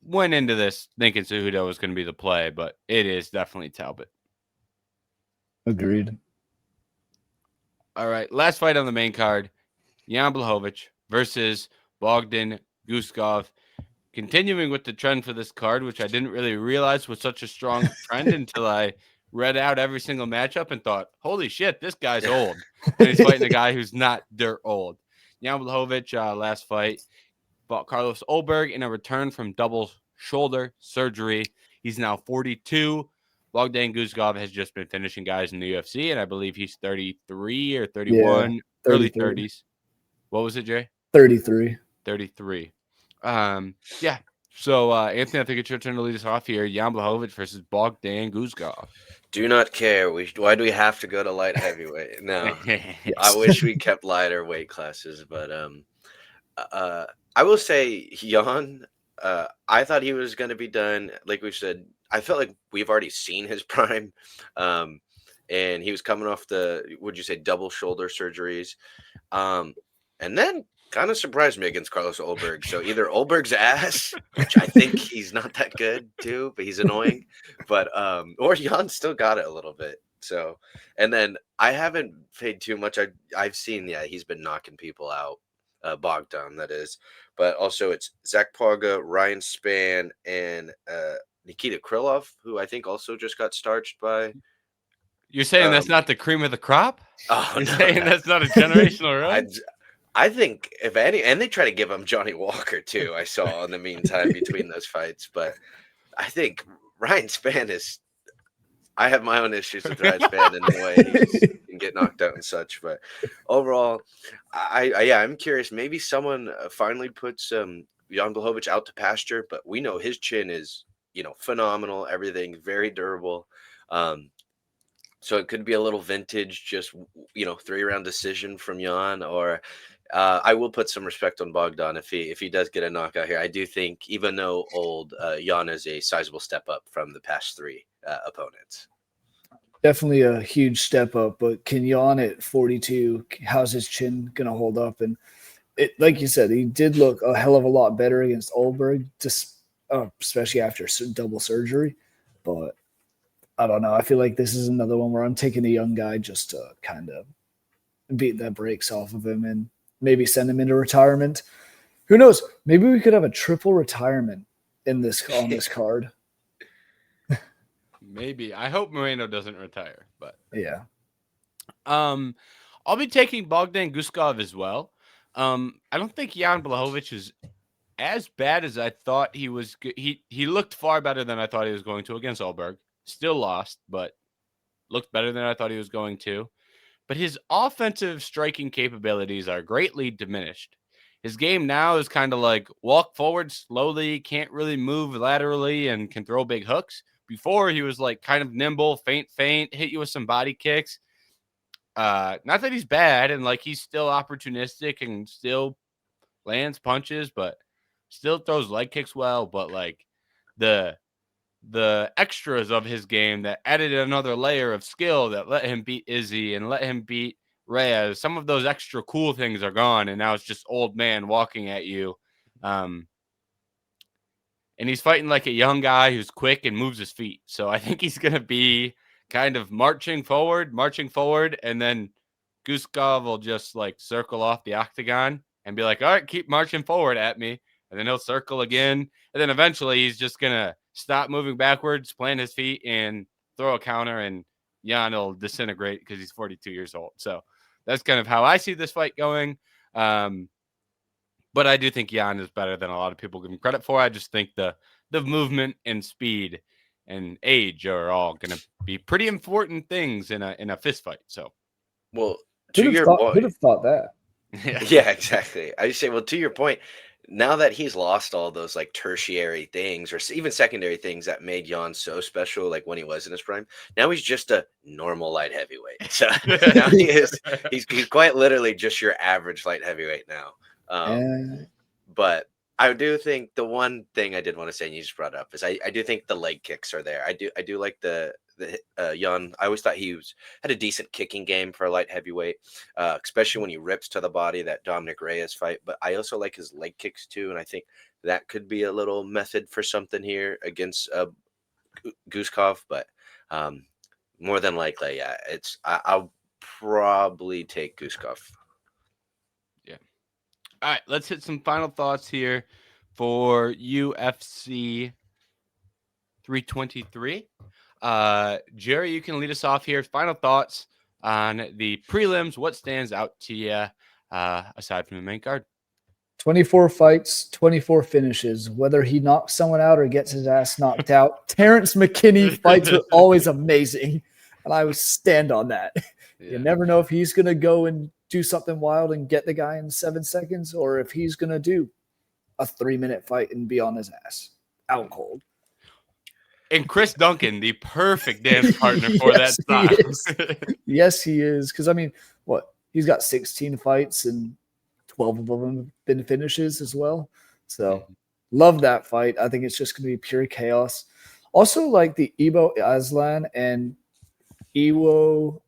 S1: went into this thinking Cejudo was going to be the play, but it is definitely Talbot.
S3: Agreed.
S1: All right, last fight on the main card, Jan Blachowicz versus Bogdan Guskov. Continuing with the trend for this card, which I didn't really realize was such a strong trend until I read out every single matchup and thought, holy shit, this guy's old. And he's fighting a guy who's not dirt old. Jan Blachowicz, last fight, fought Carlos Ulberg in a return from double shoulder surgery. He's now 42. Bogdan Guskov has just been finishing guys in the UFC, and I believe he's 33 or 31, early 30s. What was it, Jay?
S3: 33.
S1: 33. Yeah. So, Anthony, I think it's your turn to lead us off here. Jan Blachowicz versus Bogdan Guskov.
S2: Do not care. Why do we have to go to light heavyweight? No. I wish we kept lighter weight classes, but I will say Jan, I thought he was going to be done. Like we said, I felt like we've already seen his prime. And he was coming off double shoulder surgeries. And then kind of surprised me against Carlos Ulberg. So either Ulberg's ass, which I think he's not that good too, but he's annoying. But or Jan still got it a little bit. So, and then I haven't paid too much. I've seen, he's been knocking people out. Bogdan, that is. But also it's Zach Pauga, Ryan Spann, and Nikita Krylov, who I think also just got starched by.
S1: You're saying that's not the cream of the crop?
S2: Oh,
S1: You're saying that's not a generational run?
S2: I think if any, and they try to give him Johnny Walker too. I saw in the meantime between those fights, but I think Ryan Spann is. I have my own issues with Ryan Spann in the way he can get knocked out and such, but overall, I'm curious. Maybe someone finally puts Jan Blachowicz out to pasture, but we know his chin is phenomenal. Everything very durable. So it could be a little vintage, just 3-round decision from Jan, or I will put some respect on Bogdan if he does get a knockout here. I do think, even though old, Jan is a sizable step up from the past 3 opponents.
S3: Definitely a huge step up, but can Jan at 42, how's his chin going to hold up? And like you said, he did look a hell of a lot better against Oldberg, just especially after double surgery. But I don't know. I feel like this is another one where I'm taking a young guy just to kind of beat the brakes off of him and maybe send him into retirement. Who knows? Maybe we could have a triple retirement on this card.
S1: Maybe. I hope Moreno doesn't retire, but
S3: yeah.
S1: I'll be taking Bogdan Guskov as well. I don't think Jan Blachowicz is as bad as I thought he was. He looked far better than I thought he was going to against Oldberg. Still lost, but looked better than I thought he was going to. But his offensive striking capabilities are greatly diminished. His game now is kind of like walk forward slowly, can't really move laterally, and can throw big hooks. Before, he was like kind of nimble, feint, hit you with some body kicks. Not that he's bad, and like he's still opportunistic and still lands punches, but still throws leg kicks well. But like the extras of his game that added another layer of skill that let him beat Izzy and let him beat Reyes. Some of those extra cool things are gone, and now it's just old man walking at you. And he's fighting like a young guy who's quick and moves his feet. So I think he's going to be kind of marching forward, and then Guskov will just like circle off the octagon and be like, all right, keep marching forward at me. And then he'll circle again. And then eventually he's just going to stop moving backwards, plant his feet, and throw a counter, and Jan will disintegrate because he's 42 years old. So that's kind of how I see this fight going. But I do think Jan is better than a lot of people give him credit for. I just think the movement and speed and age are all going to be pretty important things in a fist fight. So,
S2: well, to your point,
S3: who'd have thought that?
S2: Yeah, exactly. I just say, well, to your point, now that he's lost all those like tertiary things or even secondary things that made Jan so special, like when he was in his prime, now he's just a normal light heavyweight. So now he's quite literally just your average light heavyweight now. But I do think the one thing I did want to say, and you just brought up, is I do think the leg kicks are there. I do like the Jan. I always thought he had a decent kicking game for a light heavyweight, especially when he rips to the body, that Dominic Reyes fight. But I also like his leg kicks too, and I think that could be a little method for something here against Guskov. But more than likely, yeah, I'll probably take Guskov.
S1: All right, let's hit some final thoughts here for UFC 323. Jerry, you can lead us off here. Final thoughts on the prelims. What stands out to you aside from the main card?
S3: 24 fights, 24 finishes. Whether he knocks someone out or gets his ass knocked out, Terrence McKinney fights were always amazing, and I would stand on that. Yeah. You never know if he's going to go and do something wild and get the guy in 7 seconds, or if he's going to do a 3-minute fight and be on his ass out cold.
S1: And Chris Duncan, the perfect dance partner for that style.
S3: Yes, he is. Because, I mean, he's got 16 fights and 12 of them have been finishes as well. So love that fight. I think it's just going to be pure chaos. Also, like the Ivo Aslan and Iwo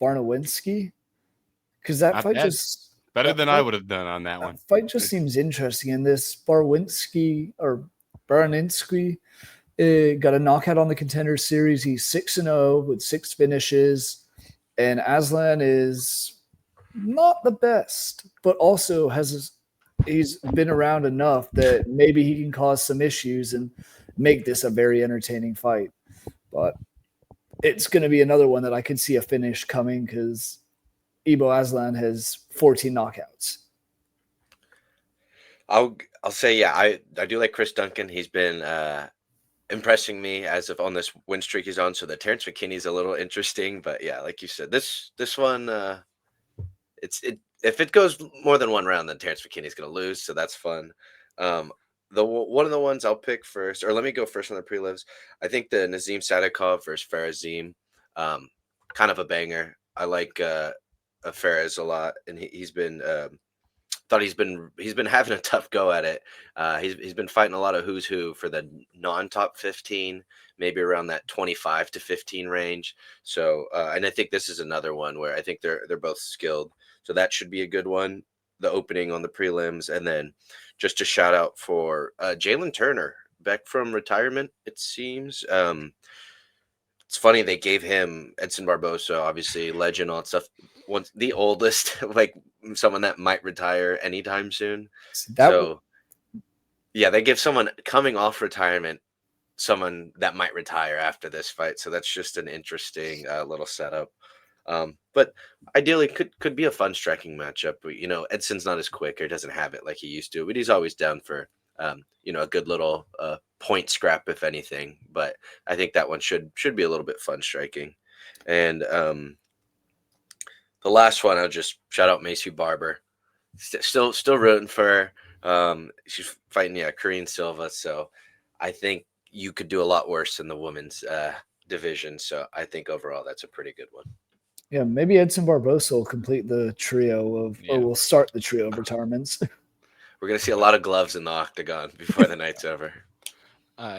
S3: Barnowinski, because that fight just
S1: better than I would have done on that one.
S3: Fight just seems interesting. And this Barnowinski got a knockout on the Contender Series. He's 6-0 with 6 finishes, and Aslan is not the best, but also he's been around enough that maybe he can cause some issues and make this a very entertaining fight. But it's going to be another one that I could see a finish coming because Ivo Aslan has 14 knockouts.
S2: I'll say, yeah, I do like Chris Duncan. He's been impressing me as of on this win streak he's on. So the Terrence McKinney's a little interesting, but yeah, like you said, this one, if it goes more than one round, then Terrence McKinney's going to lose. So that's fun. One of the ones I'll pick first, or let me go first on the prelims. I think the Nazim Sadikov versus Farazim, kind of a banger. I like Faraz a lot, and he's been having a tough go at it. He's been fighting a lot of who's who for the non-top 15, maybe around that 25 to 15 range. So, and I think this is another one where I think they're both skilled. So that should be a good one. the opening on the prelims. And then just a shout out for Jalen Turner back from retirement, it seems. It's funny they gave him Edson Barbosa, obviously legend, all that stuff. Once the oldest, like someone that might retire anytime soon. Yeah, they give someone coming off retirement someone that might retire after this fight. So that's just an interesting little setup. But ideally could be a fun striking matchup. You know, Edson's not as quick or doesn't have it like he used to, but he's always down for you know, a good little point scrap, if anything. But I think that one should be a little bit fun striking. And the last one, I'll just shout out Macy Barber. Still rooting for her. She's fighting Korean Silva, so I think you could do a lot worse in the women's division. So I think overall that's a pretty good one.
S3: Yeah, maybe Edson Barbosa will complete the trio of, or will start the trio of retirements.
S2: We're going to see a lot of gloves in the octagon before the night's over.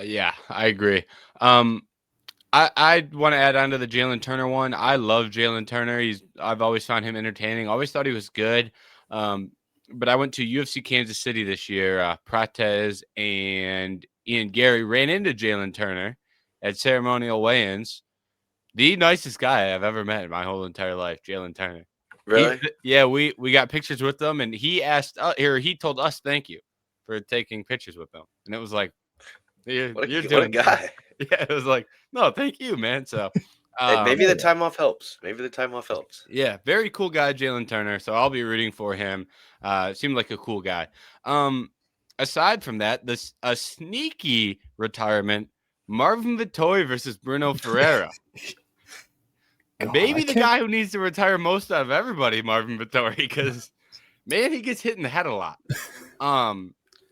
S1: Yeah, I agree. I want to add on to the Jalen Turner one. I love Jalen Turner. I've always found him entertaining. Always thought he was good. But I went to UFC Kansas City this year. Prates and Ian Gary ran into Jalen Turner at ceremonial weigh-ins. The nicest guy I've ever met in my whole entire life, Jalen Turner.
S2: Really?
S1: We got pictures with them, and he he told us thank you for taking pictures with them, and it was like,
S2: what a guy.
S1: Yeah, it was like, no, thank you, man. So
S2: maybe the time off helps.
S1: Yeah, very cool guy, Jalen Turner. So I'll be rooting for him. Seemed like a cool guy. Aside from that, a sneaky retirement: Marvin Vettori versus Bruno Ferreira. Maybe the guy who needs to retire most out of everybody, Marvin Vettori, because man, he gets hit in the head a lot.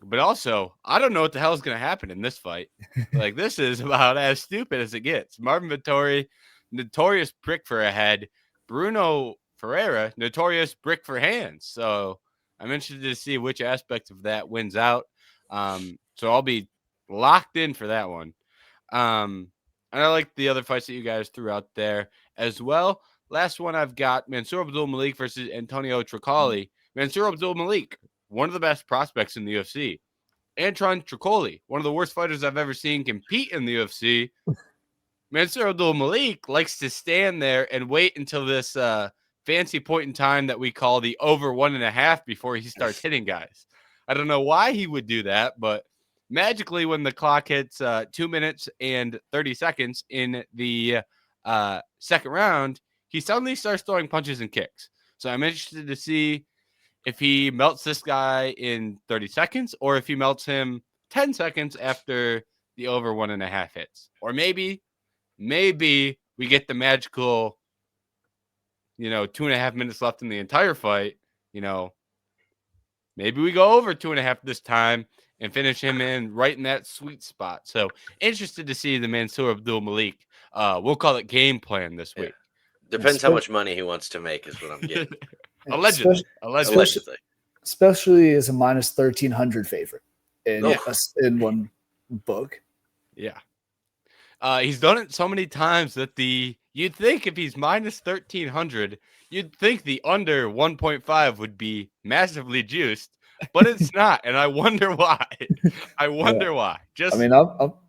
S1: But also, I don't know what the hell is going to happen in this fight. Like, this is about as stupid as it gets. Marvin Vettori, notorious brick for a head. Bruno Ferreira, notorious brick for hands. So I'm interested to see which aspect of that wins out. So I'll be locked in for that one. And I like the other fights that you guys threw out there as well. Last one I've got Mansour Abdul-Malik versus Antonio Tricoli. Mansour Abdul-Malik, one of the best prospects in the UFC. Anton Tricoli, one of the worst fighters I've ever seen compete in the UFC. Mansour Abdul-Malik likes to stand there and wait until this fancy point in time that we call the over 1.5 before he starts hitting guys. I don't know why he would do that, but magically when the clock hits 2 minutes and 30 seconds in the second round, he suddenly starts throwing punches and kicks. So I'm interested to see if he melts this guy in 30 seconds or if he melts him 10 seconds after the over 1.5 hits. Or maybe we get the magical, 2.5 minutes left in the entire fight. Maybe we go over 2.5 this time and finish him right in that sweet spot. So interested to see the Mansour Abdul-Malik. We'll call it game plan this week.
S2: Depends how much money he wants to make is what I'm getting.
S1: Allegedly.
S3: Especially as a minus 1,300 favorite in one book.
S1: Yeah. He's done it so many times that you'd think if he's minus 1,300, you'd think the under 1.5 would be massively juiced, but it's not. And I wonder why. Why.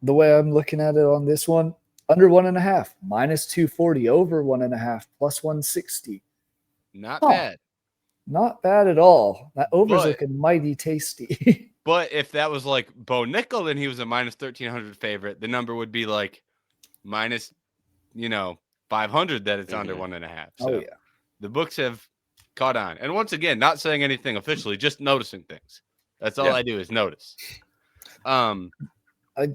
S3: The way I'm looking at it on this one, under 1.5, minus 240, over 1.5, plus 160.
S1: Not bad.
S3: Not bad at all. That over's looking mighty tasty.
S1: But if that was like Bo Nickel and he was a minus 1,300 favorite, the number would be like minus, 500 that it's under 1.5. So the books have caught on. And once again, not saying anything officially, just noticing things. That's all I do is notice. All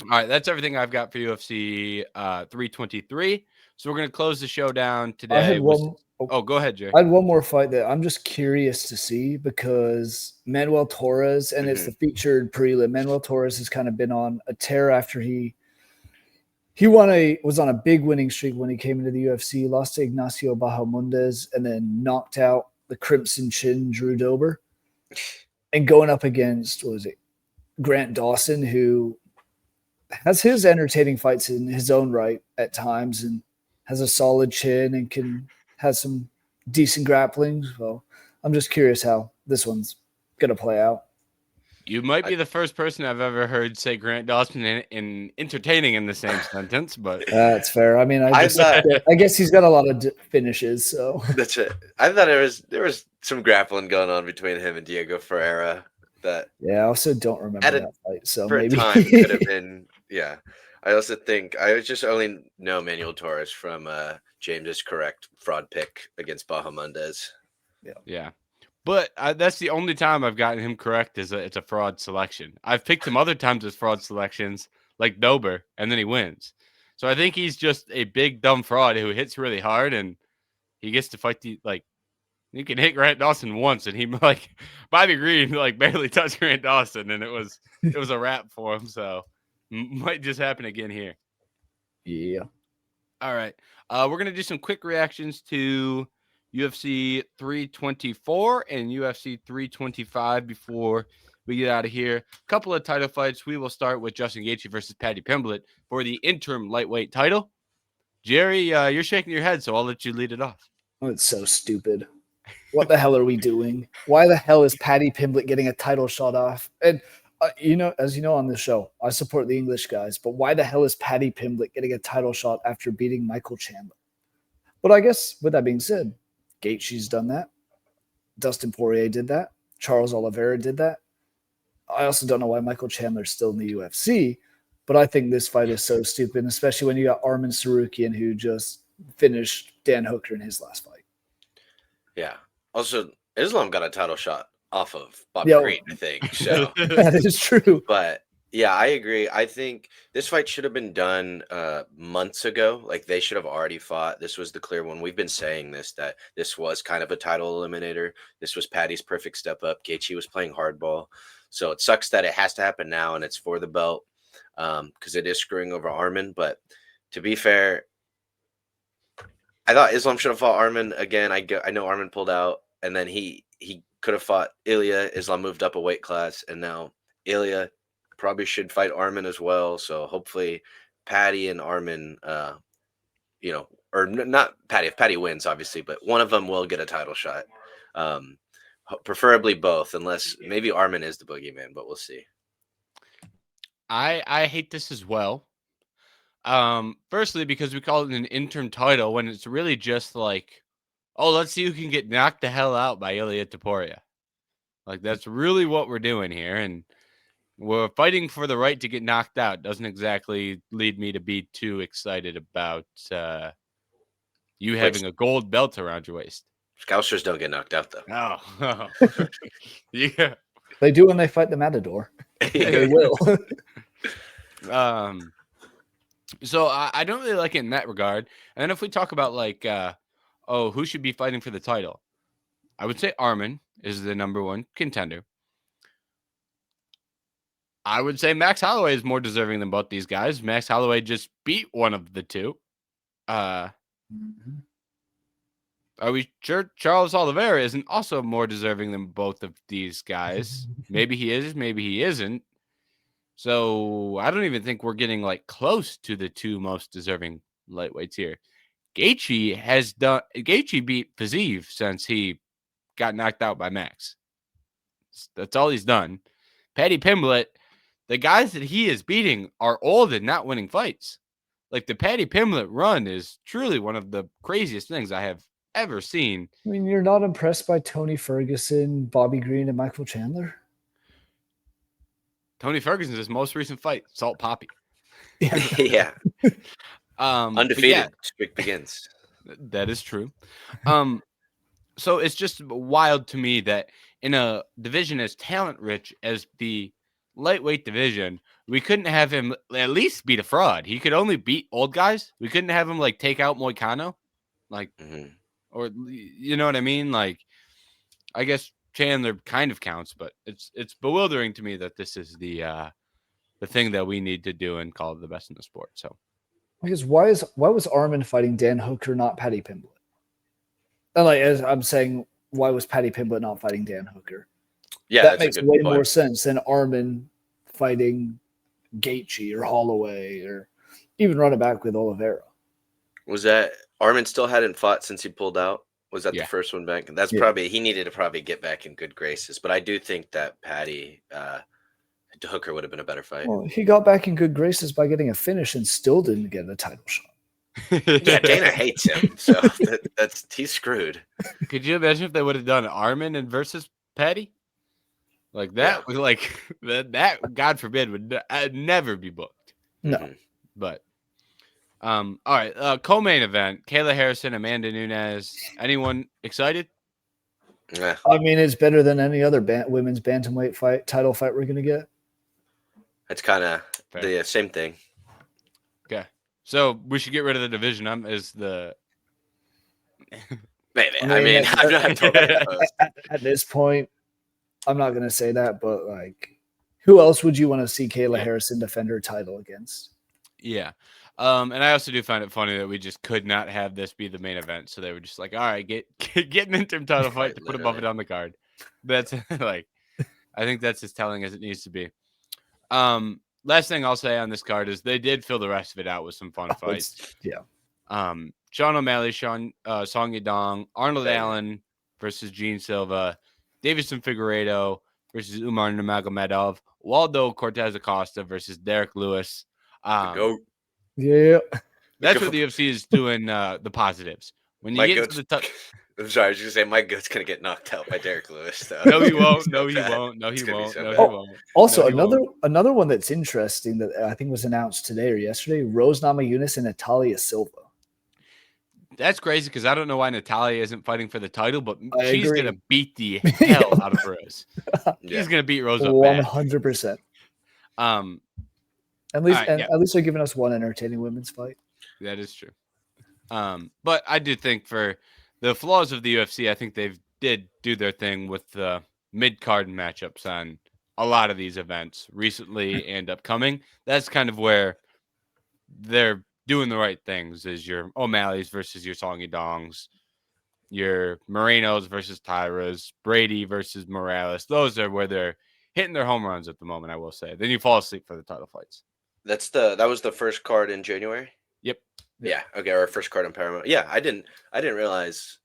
S1: right, that's everything I've got for UFC 323. So we're going to close the show down today. Go ahead, Jay.
S3: I had one more fight that I'm just curious to see because Manuel Torres, and it's the featured prelim. Manuel Torres has kind of been on a tear after he was on a big winning streak when he came into the UFC, lost to Ignacio Bahamondes, and then knocked out the Crimson Chin Drew Dober. And going up against, Grant Dawson, who has his entertaining fights in his own right at times and has a solid chin and has some decent grappling. So I'm just curious how this one's gonna play out.
S1: You might be the first person I've ever heard say Grant Dawson in entertaining in the same sentence, but
S3: That's fair. I mean, I guess he's got a lot of finishes. So
S2: that's it. I thought there was some grappling going on between him and Diego Ferreira. That
S3: I also don't remember that fight. So
S2: for
S3: maybe
S2: a time could have been. Yeah, I also think I just only know Manuel Torres from James's correct fraud pick against Bahamondes.
S1: Yeah. But that's the only time I've gotten him correct is it's a fraud selection. I've picked him other times as fraud selections, like Dober, and then he wins. So I think he's just a big, dumb fraud who hits really hard, and he gets to fight you can hit Grant Dawson once, and he, by the green, barely touched Grant Dawson, and it was a wrap for him. So might just happen again here.
S3: Yeah.
S1: All right. We're going to do some quick reactions to UFC 324 and UFC 325 before we get out of here. A couple of title fights. We will start with Justin Gaethje versus Paddy Pimblett for the interim lightweight title. Jerry, you're shaking your head, so I'll let you lead it off.
S3: Oh, it's so stupid. What the hell are we doing? Why the hell is Paddy Pimblett getting a title shot off? And as you know on this show, I support the English guys, but why the hell is Paddy Pimblett getting a title shot after beating Michael Chandler? But I guess with that being said, Gaethje's done that. Dustin Poirier did that. Charles Oliveira did that. I also don't know why Michael Chandler's still in the UFC, but I think this fight is so stupid, especially when you got Arman Sarukian, who just finished Dan Hooker in his last fight.
S2: Yeah. Also, Islam got a title shot off of Bobby Green, I think. So
S3: that is true.
S2: But yeah, I agree. I think this fight should have been done months ago. Like they should have already fought. This was the clear one. We've been saying that this was kind of a title eliminator. This was Paddy's perfect step up. Gaethje was playing hardball. So it sucks that it has to happen now and it's for the belt because it is screwing over Arman. But to be fair, I thought Islam should have fought Arman again. I know Arman pulled out and then he could have fought Ilya. Islam moved up a weight class and now Ilya probably should fight Arman as well. So hopefully Paddy and Arman, or not Paddy, if Paddy wins, obviously, but one of them will get a title shot. Preferably both, unless maybe Arman is the boogeyman, but we'll see.
S1: I hate this as well. Firstly, because we call it an interim title when it's really just let's see who can get knocked the hell out by Ilya Topuria. That's really what we're doing here. And we're fighting for the right to get knocked out. Doesn't exactly lead me to be too excited about you having a gold belt around your waist.
S2: Scousers don't get knocked out, though.
S1: Oh. Yeah.
S3: They do when they fight the Matador. They will.
S1: So I don't really like it in that regard. And then if we talk about who should be fighting for the title, I would say Arman is the number one contender. I would say Max Holloway is more deserving than both these guys. Max Holloway just beat one of the two. Are we sure Charles Oliveira isn't also more deserving than both of these guys? Maybe he is, maybe he isn't. So I don't even think we're getting close to the two most deserving lightweights here. Gaethje beat Fiziev since he got knocked out by Max. That's all he's done. Paddy Pimblett, the guys that he is beating are old and not winning fights. The Paddy Pimblett run is truly one of the craziest things I have ever seen.
S3: I mean, you're not impressed by Tony Ferguson, Bobby Green, and Michael Chandler?
S1: Tony Ferguson's his most recent fight, Salt Poppy.
S2: Yeah. Undefeated.
S1: Yeah,
S2: streak begins.
S1: That is true. So it's just wild to me that in a division as talent rich as the lightweight division, we couldn't have him at least beat a fraud. He could only beat old guys. We couldn't have him take out Moicano, or you know what I mean? I guess Chandler kind of counts, but it's bewildering to me that this is the thing that we need to do and call the best in the sport. So,
S3: because why was Arman fighting Dan Hooker, not Paddy Pimblett? And as I'm saying, why was Paddy Pimblett not fighting Dan Hooker?
S2: Yeah,
S3: that makes way more sense than Arman fighting Gaethje or Holloway or even running back with Oliveira.
S2: Was that Arman still hadn't fought since he pulled out? Was that
S1: Yeah.
S2: the first one back? That's
S3: Yeah.
S2: probably he needed to probably get back in good graces. But I do think that Patty Hooker would have been a better fight.
S3: Well, he got back in good graces by getting a finish and still didn't get a title shot.
S2: Yeah, Dana hates him, so he's screwed.
S1: Could you imagine if they would have done Armin and versus Patty? Like that was like that. God forbid would never be booked.
S3: No.
S2: Mhm.
S1: But all right, co-main event: Kayla Harrison, Amanda Nunes. Anyone excited?
S2: Yeah.
S3: I mean, it's better than any other women's bantamweight title fight we're gonna get.
S2: It's kind of
S1: Fair.
S2: the same thing.
S1: Okay, so we should get rid of the division. Is the
S2: Maybe.
S3: I
S2: I
S3: mean,
S2: mean, I'm not totally opposed.
S3: At this point, I'm not gonna say that, but like, who else would you want to see Kayla Harrison defend her title against?
S1: Yeah. And I also do find it funny that we just could not have this be the main event. So they were just like, all right, get an interim title fight to put above it on the card. That's like, I think that's as telling as it needs to be. Last thing I'll say on this card is they did fill the rest of it out with some fun fights.
S3: Yeah.
S1: Sean O'Malley, Song Yadong, Arnold Allen versus Gene Silva, Davison Figueiredo versus Umar Nurmagomedov, Waldo Cortez Acosta versus Derek Lewis.
S2: Go.
S3: Yeah.
S1: That's what the UFC is doing. The positives when you get to the
S2: I'm sorry, I was gonna say my goat's gonna get knocked out by Derek Lewis. Though.
S1: No, he won't. No, he won't. No, he won't. No, he won't.
S3: Also,
S1: No, he won't.
S3: another one that's interesting that I think was announced today or yesterday: Rose Namajunas and Natalia Silva.
S1: That's crazy because I don't know why Natalia isn't fighting for the title, but she's
S3: agree.
S1: gonna beat the hell out of Rose. She's gonna beat Rose up bad.
S3: 100%. At least they're giving us one entertaining women's fight.
S1: That is true. But I do think for the flaws of the UFC, I think they did do their thing with the mid-card matchups on a lot of these events recently and upcoming. That's kind of where they're doing the right things, is your O'Malley's versus your Song Yadongs, your Morenos versus Tairas, Brady versus Morales. Those are where they're hitting their home runs at the moment, I will say. Then you fall asleep for the title fights.
S2: That was the first card in January.
S1: Yep.
S2: Yeah. Okay. Our first card on Paramount. Yeah. I didn't realize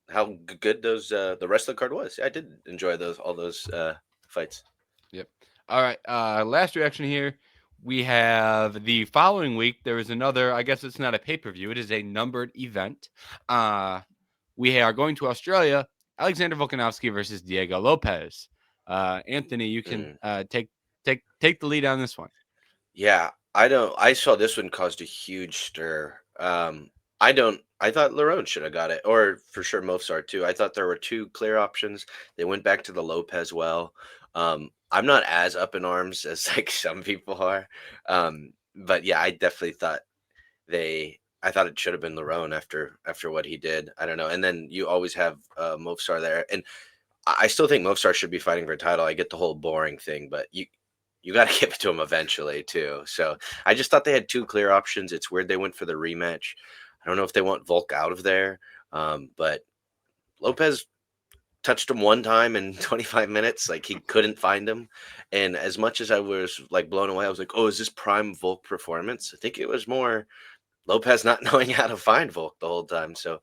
S2: how good those the rest of the card was. I did enjoy all those fights.
S1: Yep. All right. Last reaction here. We have the following week. There is another. I guess it's not a pay-per-view. It is a numbered event. We are going to Australia. Alexander Volkanovski versus Diego Lopez. Anthony, you can take the lead on this one.
S2: Yeah, I saw this one caused a huge stir. I thought Lerone should have got it, or for sure Mofsar too. I thought there were two clear options. They went back to the Lopez well. I'm not as up in arms as like some people are. But yeah, I definitely thought I thought it should have been Lerone after what he did. I don't know. And then you always have Mofsar there. And I still think Mofsar should be fighting for a title. I get the whole boring thing, but you got to give it to him eventually too. So I just thought they had two clear options. It's weird they went for the rematch. I don't know if they want Volk out of there, but Lopez touched him one time in 25 minutes. Like he couldn't find him. And as much as I was like blown away, I was like, oh, is this prime Volk performance? I think it was more Lopez not knowing how to find Volk the whole time. So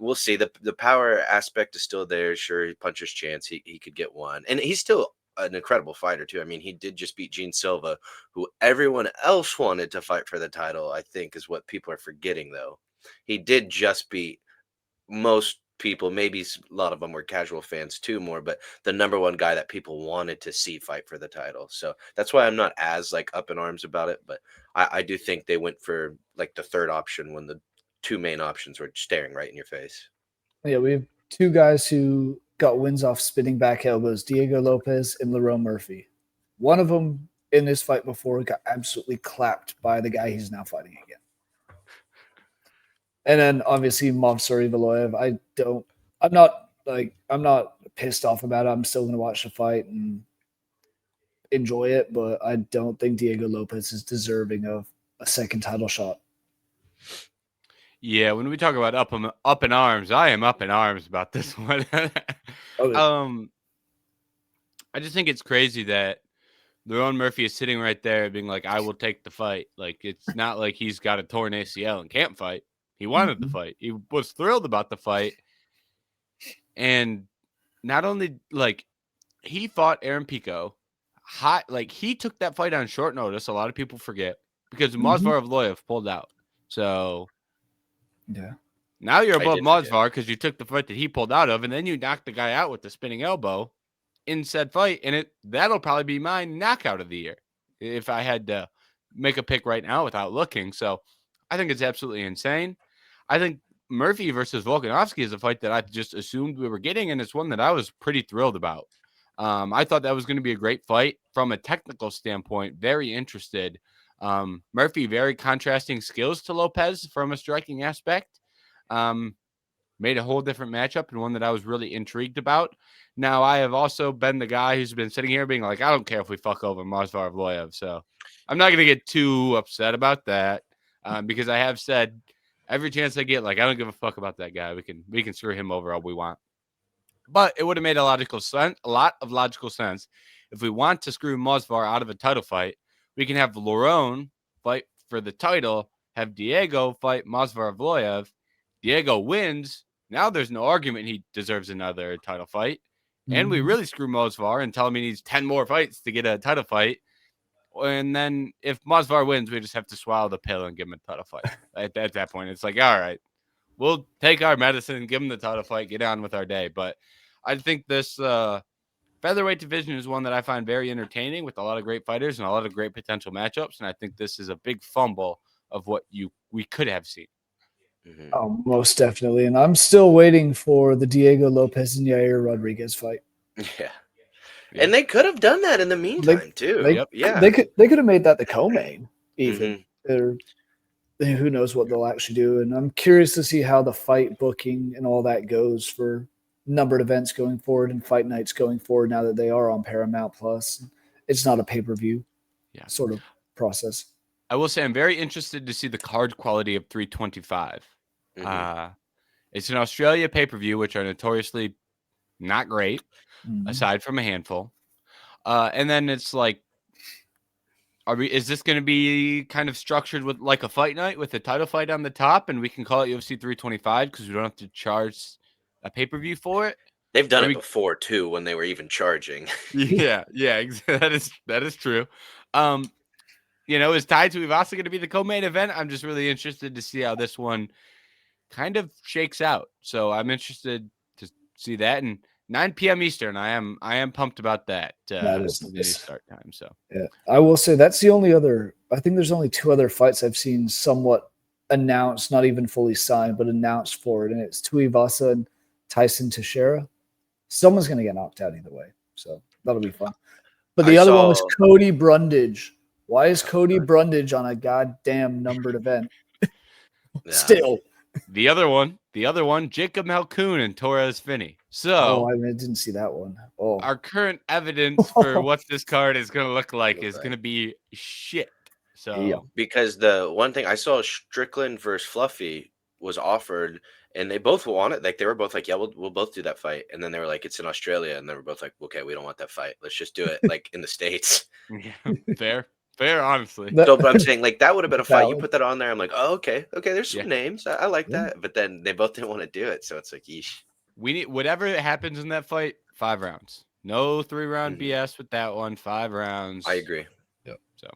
S2: we'll see. The power aspect is still there. Sure, he punches chance. He could get one. And he's still an incredible fighter too. I mean, he did just beat Gene Silva, who everyone else wanted to fight for the title, I think is what people are forgetting though. He did just beat most people, maybe a lot of them were casual fans too more, but the number one guy that people wanted to see fight for the title. So that's why I'm not as like up in arms about it, but I do think they went for like the third option when the two main options were staring right in your face.
S3: Yeah, we have two guys who got wins off spinning back elbows, Diego Lopez and Lerone Murphy. One of them in this fight before got absolutely clapped by the guy he's now fighting again. And then obviously Movsar Evloev. I'm not pissed off about it. I'm still going to watch the fight and enjoy it, but I don't think Diego Lopez is deserving of a second title shot.
S1: Yeah, when we talk about up in arms, I am up in arms about this one. I just think it's crazy that Lerone Murphy is sitting right there being like, I will take the fight. Like, it's not like he's got a torn ACL and can't fight. He wanted the fight. He was thrilled about the fight. And not only like he fought Aaron Pico, hot, like he took that fight on short notice. A lot of people forget because Movsar Evloev pulled out. So
S3: Yeah.
S1: now you're
S2: I
S1: above
S2: did forget.
S1: Movsar because you took the fight that he pulled out of, and then you knocked the guy out with the spinning elbow in said fight, and that'll probably be my knockout of the year if I had to make a pick right now without looking. So I think it's absolutely insane. I think Murphy versus Volkanovski is a fight that I just assumed we were getting, and it's one that I was pretty thrilled about. I thought that was going to be a great fight from a technical standpoint. Very interested. Murphy, very contrasting skills to Lopez from a striking aspect. Made a whole different matchup and one that I was really intrigued about. Now, I have also been the guy who's been sitting here being like, I don't care if we fuck over Movsar Evloev. So I'm not going to get too upset about that because I have said every chance I get, like, I don't give a fuck about that guy. We can screw him over all we want. But it would have made a lot of logical sense. If we want to screw Movsar out of a title fight, we can have Lerone fight for the title, have Diego fight Movsar Evloev. Diego wins. Now there's no argument he deserves another title fight. And we really screw Movsar and tell him he needs 10 more fights to get a title fight. And then if Movsar wins, we just have to swallow the pill and give him a title fight. At that point, it's like, all right, we'll take our medicine, give him the title fight, get on with our day. But I think this featherweight division is one that I find very entertaining with a lot of great fighters and a lot of great potential matchups. And I think this is a big fumble of what we could have seen.
S3: Oh, most definitely. And I'm still waiting for the Diego Lopez and Yair Rodriguez fight.
S2: Yeah. And they could have done that in the meantime, too.
S3: They could have made that the co-main, even. Or who knows what they'll actually do. And I'm curious to see how the fight booking and all that goes for numbered events going forward and fight nights going forward now that they are on Paramount Plus. It's not a pay-per-view sort of process.
S1: I will say I'm very interested to see the card quality of 325. It's an Australia pay-per-view, which are notoriously not great, aside from a handful. And then it's like, is this going to be kind of structured with like a fight night with a title fight on the top, and we can call it UFC 325 because we don't have to charge a pay-per-view for it?
S2: They've done it before too when they were even charging.
S1: Yeah, that is true. Is Taira Tuivasa going to be the co-main event? I'm just really interested to see how this one kind of shakes out. So I'm interested to see that. And 9 p.m. Eastern, I am pumped about that.
S3: That is
S1: the start time. So
S3: yeah, I will say that's the only other. I think there's only 2 other fights I've seen somewhat announced, not even fully signed, but announced for it, and it's Tuivasa and Tyson Teixeira. Someone's going to get knocked out either way, so that'll be fun. But the other one was Cody Brundage. Why is Cody Brundage on a goddamn numbered event? Still.
S1: The other one, Jacob Malkoun and Torres Finney. So
S3: I didn't see that one.
S1: Our current evidence for what this card is going to look like is going to be shit. So
S2: because the one thing I saw, Strickland versus Fluffy was offered, and they both wanted, like they were both like, yeah, we'll both do that fight. And then they were like, it's in Australia, and they were both like, okay, we don't want that fight. Let's just do it like in the States.
S1: Fair, honestly.
S2: So, but I'm saying like that would have been a fight. You put that on there, I'm like, oh, okay. There's some names. I like that. But then they both didn't want to do it, so it's like, yeesh.
S1: We need whatever happens in that fight. 5 rounds. No 3-round BS with that one. 5 rounds.
S2: I agree.
S1: Yep. So,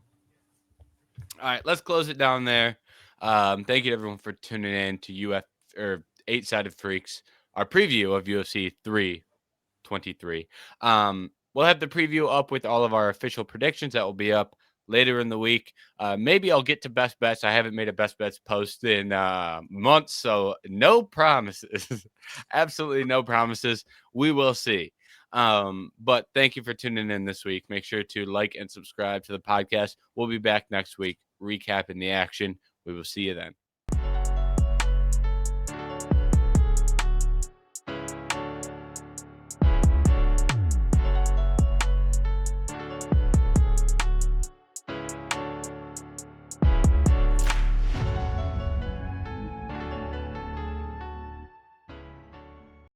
S1: all right, let's close it down there. Thank you to everyone for tuning in to 8 Sided Freaks, our preview of UFC 323. We'll have the preview up with all of our official predictions that will be up later in the week. Maybe I'll get to best bets. I haven't made a best bets post in months, so no promises. Absolutely no promises. We will see. But thank you for tuning in this week. Make sure to like and subscribe to the podcast. We'll be back next week recapping the action. We will see you then.